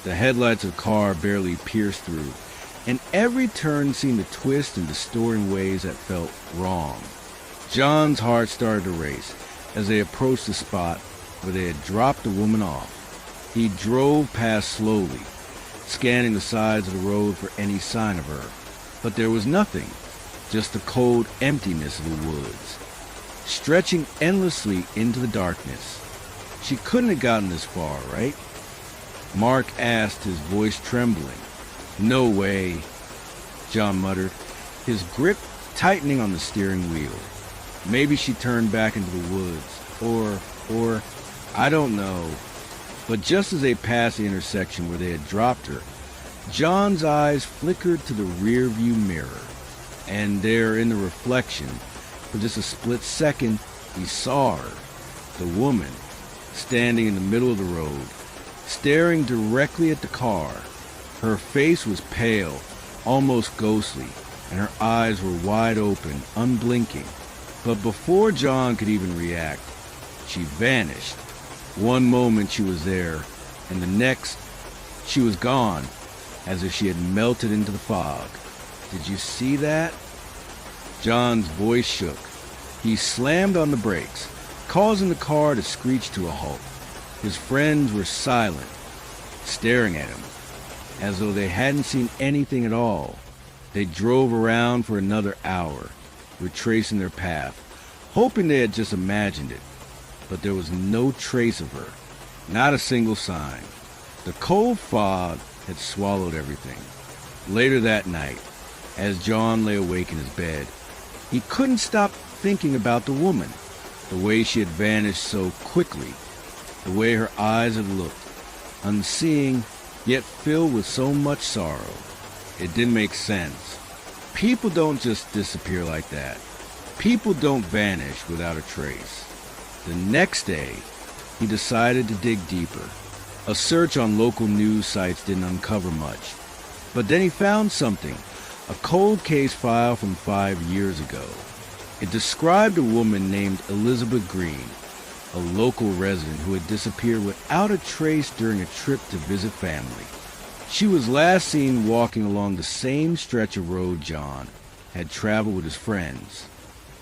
The headlights of the car barely pierced through, and every turn seemed to twist and distort in ways that felt wrong. John's heart started to race as they approached the spot where they had dropped the woman off. He drove past slowly, scanning the sides of the road for any sign of her. But there was nothing, just the cold emptiness of the woods, stretching endlessly into the darkness. She couldn't have gotten this far, right? Mark asked, his voice trembling. "No way," John muttered, his grip tightening on the steering wheel. Maybe she turned back into the woods, or, I don't know. But just as they passed the intersection where they had dropped her, John's eyes flickered to the rear-view mirror, and there in the reflection, for just a split second, he saw her, the woman, standing in the middle of the road, staring directly at the car. Her face was pale, almost ghostly, and her eyes were wide open, unblinking. But before John could even react, she vanished. One moment she was there, and the next she was gone, as if she had melted into the fog. "Did you see that?" John's voice shook. He slammed on the brakes, causing the car to screech to a halt. His friends were silent, staring at him, as though they hadn't seen anything at all. They drove around for another hour, retracing their path, hoping they had just imagined it. But there was no trace of her, not a single sign. The cold fog had swallowed everything. Later that night, as John lay awake in his bed, he couldn't stop thinking about the woman, the way she had vanished so quickly, the way her eyes had looked, unseeing, yet filled with so much sorrow. It didn't make sense. People don't just disappear like that. People don't vanish without a trace. The next day, he decided to dig deeper. A search on local news sites didn't uncover much. But then he found something, a cold case file from 5 years ago. It described a woman named Elizabeth Green, a local resident who had disappeared without a trace during a trip to visit family. She was last seen walking along the same stretch of road John had traveled with his friends.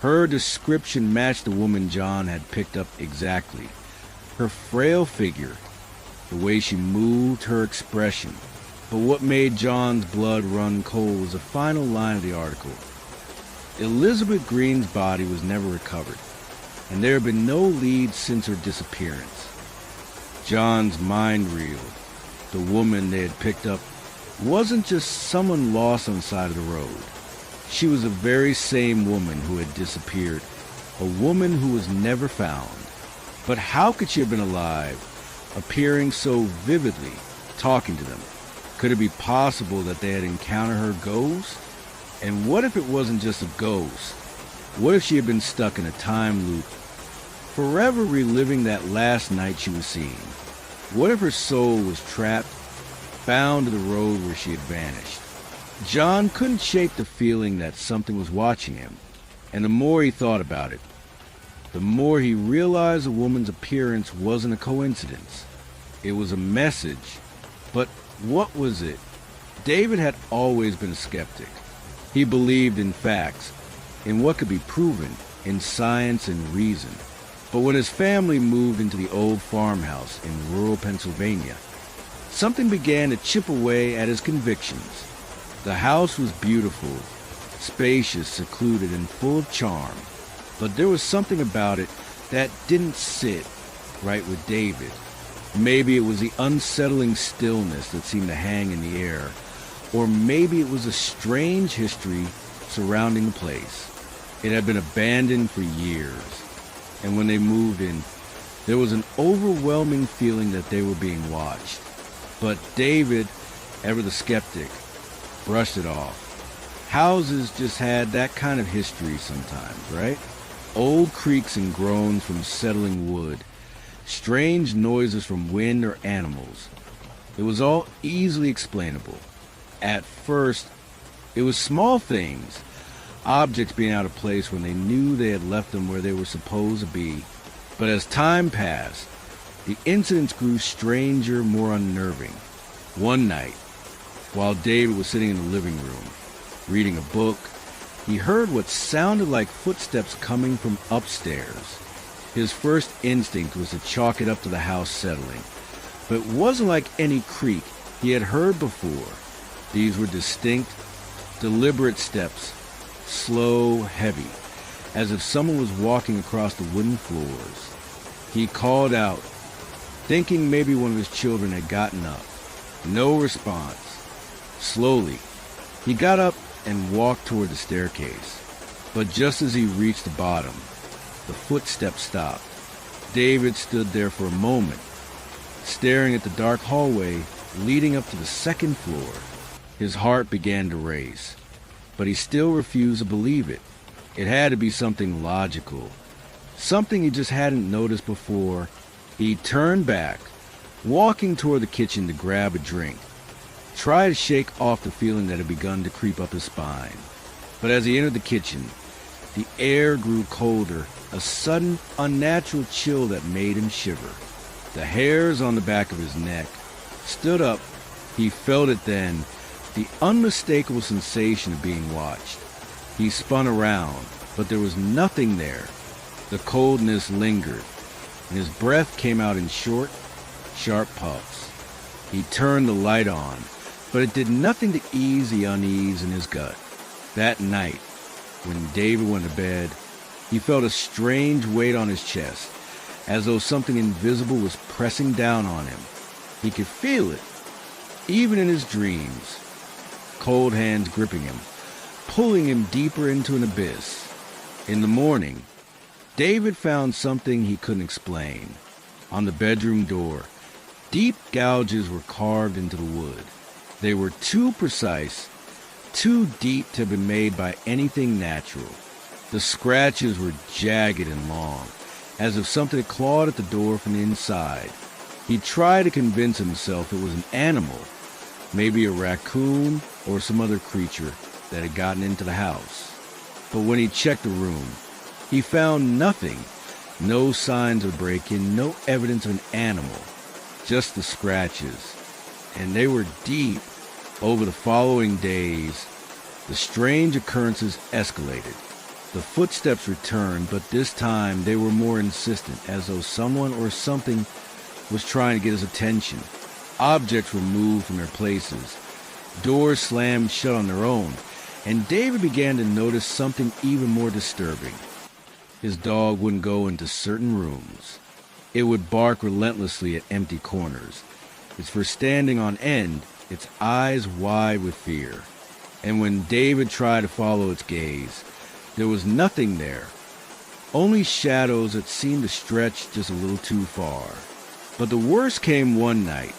Her description matched the woman John had picked up exactly. Her frail figure, the way she moved, her expression. But what made John's blood run cold was the final line of the article. Elizabeth Green's body was never recovered, and there had been no lead since her disappearance. John's mind reeled. The woman they had picked up wasn't just someone lost on the side of the road. She was the very same woman who had disappeared, a woman who was never found. But how could she have been alive, appearing so vividly, talking to them? Could it be possible that they had encountered her ghost? And what if it wasn't just a ghost? What if she had been stuck in a time loop, forever reliving that last night she was seen? What if her soul was trapped, bound to the road where she had vanished? John couldn't shake the feeling that something was watching him, and the more he thought about it, the more he realized the woman's appearance wasn't a coincidence. It was a message. But what was it? David had always been a skeptic. He believed in facts, in what could be proven, in science and reason. But when his family moved into the old farmhouse in rural Pennsylvania, something began to chip away at his convictions. The house was beautiful, spacious, secluded, and full of charm. But there was something about it that didn't sit right with David. Maybe it was the unsettling stillness that seemed to hang in the air, or maybe it was a strange history surrounding the place. It had been abandoned for years, and when they moved in, There was an overwhelming feeling that they were being watched. But David, ever the skeptic, brushed it off. Houses just had that kind of history sometimes, right? Old creaks and groans from settling wood, strange noises from wind or animals. It was all easily explainable. At first, it was small things, objects being out of place when they knew they had left them where they were supposed to be. But as time passed, the incidents grew stranger, more unnerving. One night, while David was sitting in the living room, reading a book, he heard what sounded like footsteps coming from upstairs. His first instinct was to chalk it up to the house settling, but it wasn't like any creak he had heard before. These were distinct, deliberate steps, slow, heavy, as if someone was walking across the wooden floors. He called out, thinking maybe one of his children had gotten up. No response. Slowly, he got up and walked toward the staircase. But just as he reached the bottom, the footsteps stopped. David stood there for a moment, staring at the dark hallway leading up to the second floor. His heart began to race, but he still refused to believe it. It had to be something logical, something he just hadn't noticed before. He turned back, walking toward the kitchen to grab a drink, tried to shake off the feeling that had begun to creep up his spine. But as he entered the kitchen, the air grew colder, a sudden, unnatural chill that made him shiver. The hairs on the back of his neck stood up. He felt it then, the unmistakable sensation of being watched. He spun around, but there was nothing there. The coldness lingered, and his breath came out in short, sharp puffs. He turned the light on, but it did nothing to ease the unease in his gut. That night, when David went to bed, he felt a strange weight on his chest, as though something invisible was pressing down on him. He could feel it, even in his dreams. Cold hands gripping him, pulling him deeper into an abyss. In the morning, David found something he couldn't explain. On the bedroom door, deep gouges were carved into the wood. They were too precise, too deep to have been made by anything natural. The scratches were jagged and long, as if something had clawed at the door from the inside. He tried to convince himself it was an animal, maybe a raccoon or some other creature that had gotten into the house. But when he checked the room, he found nothing. No signs of break-in, no evidence of an animal, just the scratches. And they were deep. Over the following days, the strange occurrences escalated. The footsteps returned, but this time they were more insistent, as though someone or something was trying to get his attention. Objects were moved from their places. Doors slammed shut on their own, and David began to notice something even more disturbing. His dog wouldn't go into certain rooms. It would bark relentlessly at empty corners, its fur standing on end, its eyes wide with fear. And when David tried to follow its gaze, there was nothing there, only shadows that seemed to stretch just a little too far. But the worst came one night,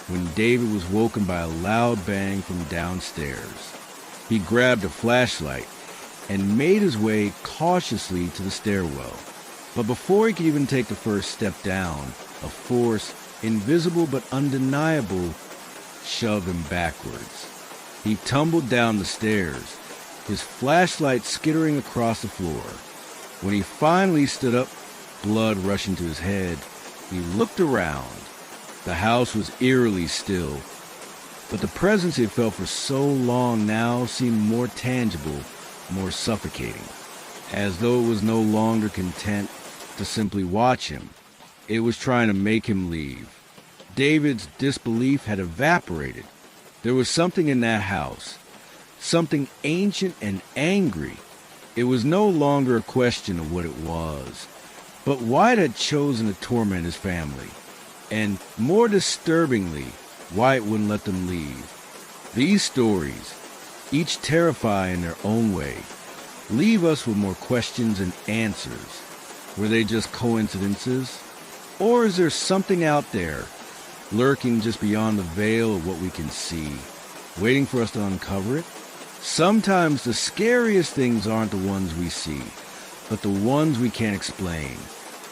when David was woken by a loud bang from downstairs. He grabbed a flashlight and made his way cautiously to the stairwell. But before he could even take the first step down, a force, invisible but undeniable, shoved him backwards. He tumbled down the stairs, his flashlight skittering across the floor. When he finally stood up, blood rushing to his head, he looked around. The house was eerily still, but the presence he had felt for so long now seemed more tangible, more suffocating, as though it was no longer content to simply watch him. It was trying to make him leave. David's disbelief had evaporated. There was something in that house, something ancient and angry. It was no longer a question of what it was, but why it had chosen to torment his family, and more disturbingly, why it wouldn't let them leave. These stories, each terrifying in their own way, leave us with more questions than answers. Were they just coincidences? Or is there something out there, lurking just beyond the veil of what we can see, waiting for us to uncover it? Sometimes the scariest things aren't the ones we see, but the ones we can't explain.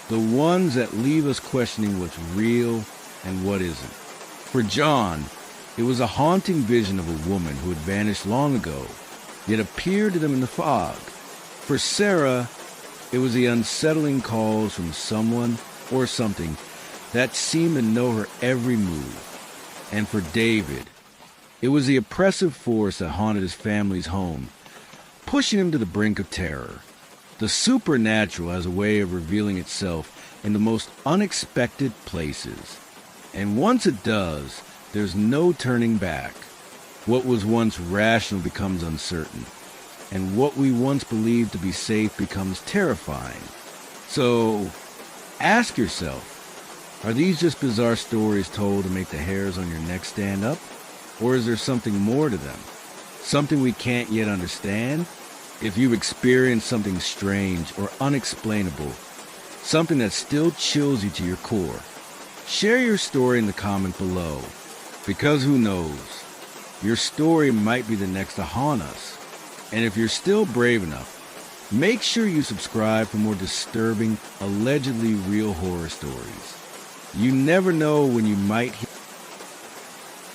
The ones that leave us questioning what's real and what isn't. For John, it was a haunting vision of a woman who had vanished long ago, yet appeared to them in the fog. For Sarah, it was the unsettling calls from someone or something that seemed to know her every move. And for David, it was the oppressive force that haunted his family's home, pushing him to the brink of terror. The supernatural has a way of revealing itself in the most unexpected places. And once it does, there's no turning back. What was once rational becomes uncertain, and what we once believed to be safe becomes terrifying. So, ask yourself, are these just bizarre stories told to make the hairs on your neck stand up? Or is there something more to them? Something we can't yet understand? If you've experienced something strange or unexplainable, something that still chills you to your core, share your story in the comment below. Because who knows, your story might be the next to haunt us. And if you're still brave enough, make sure you subscribe for more disturbing, allegedly real horror stories. You never know when you might hear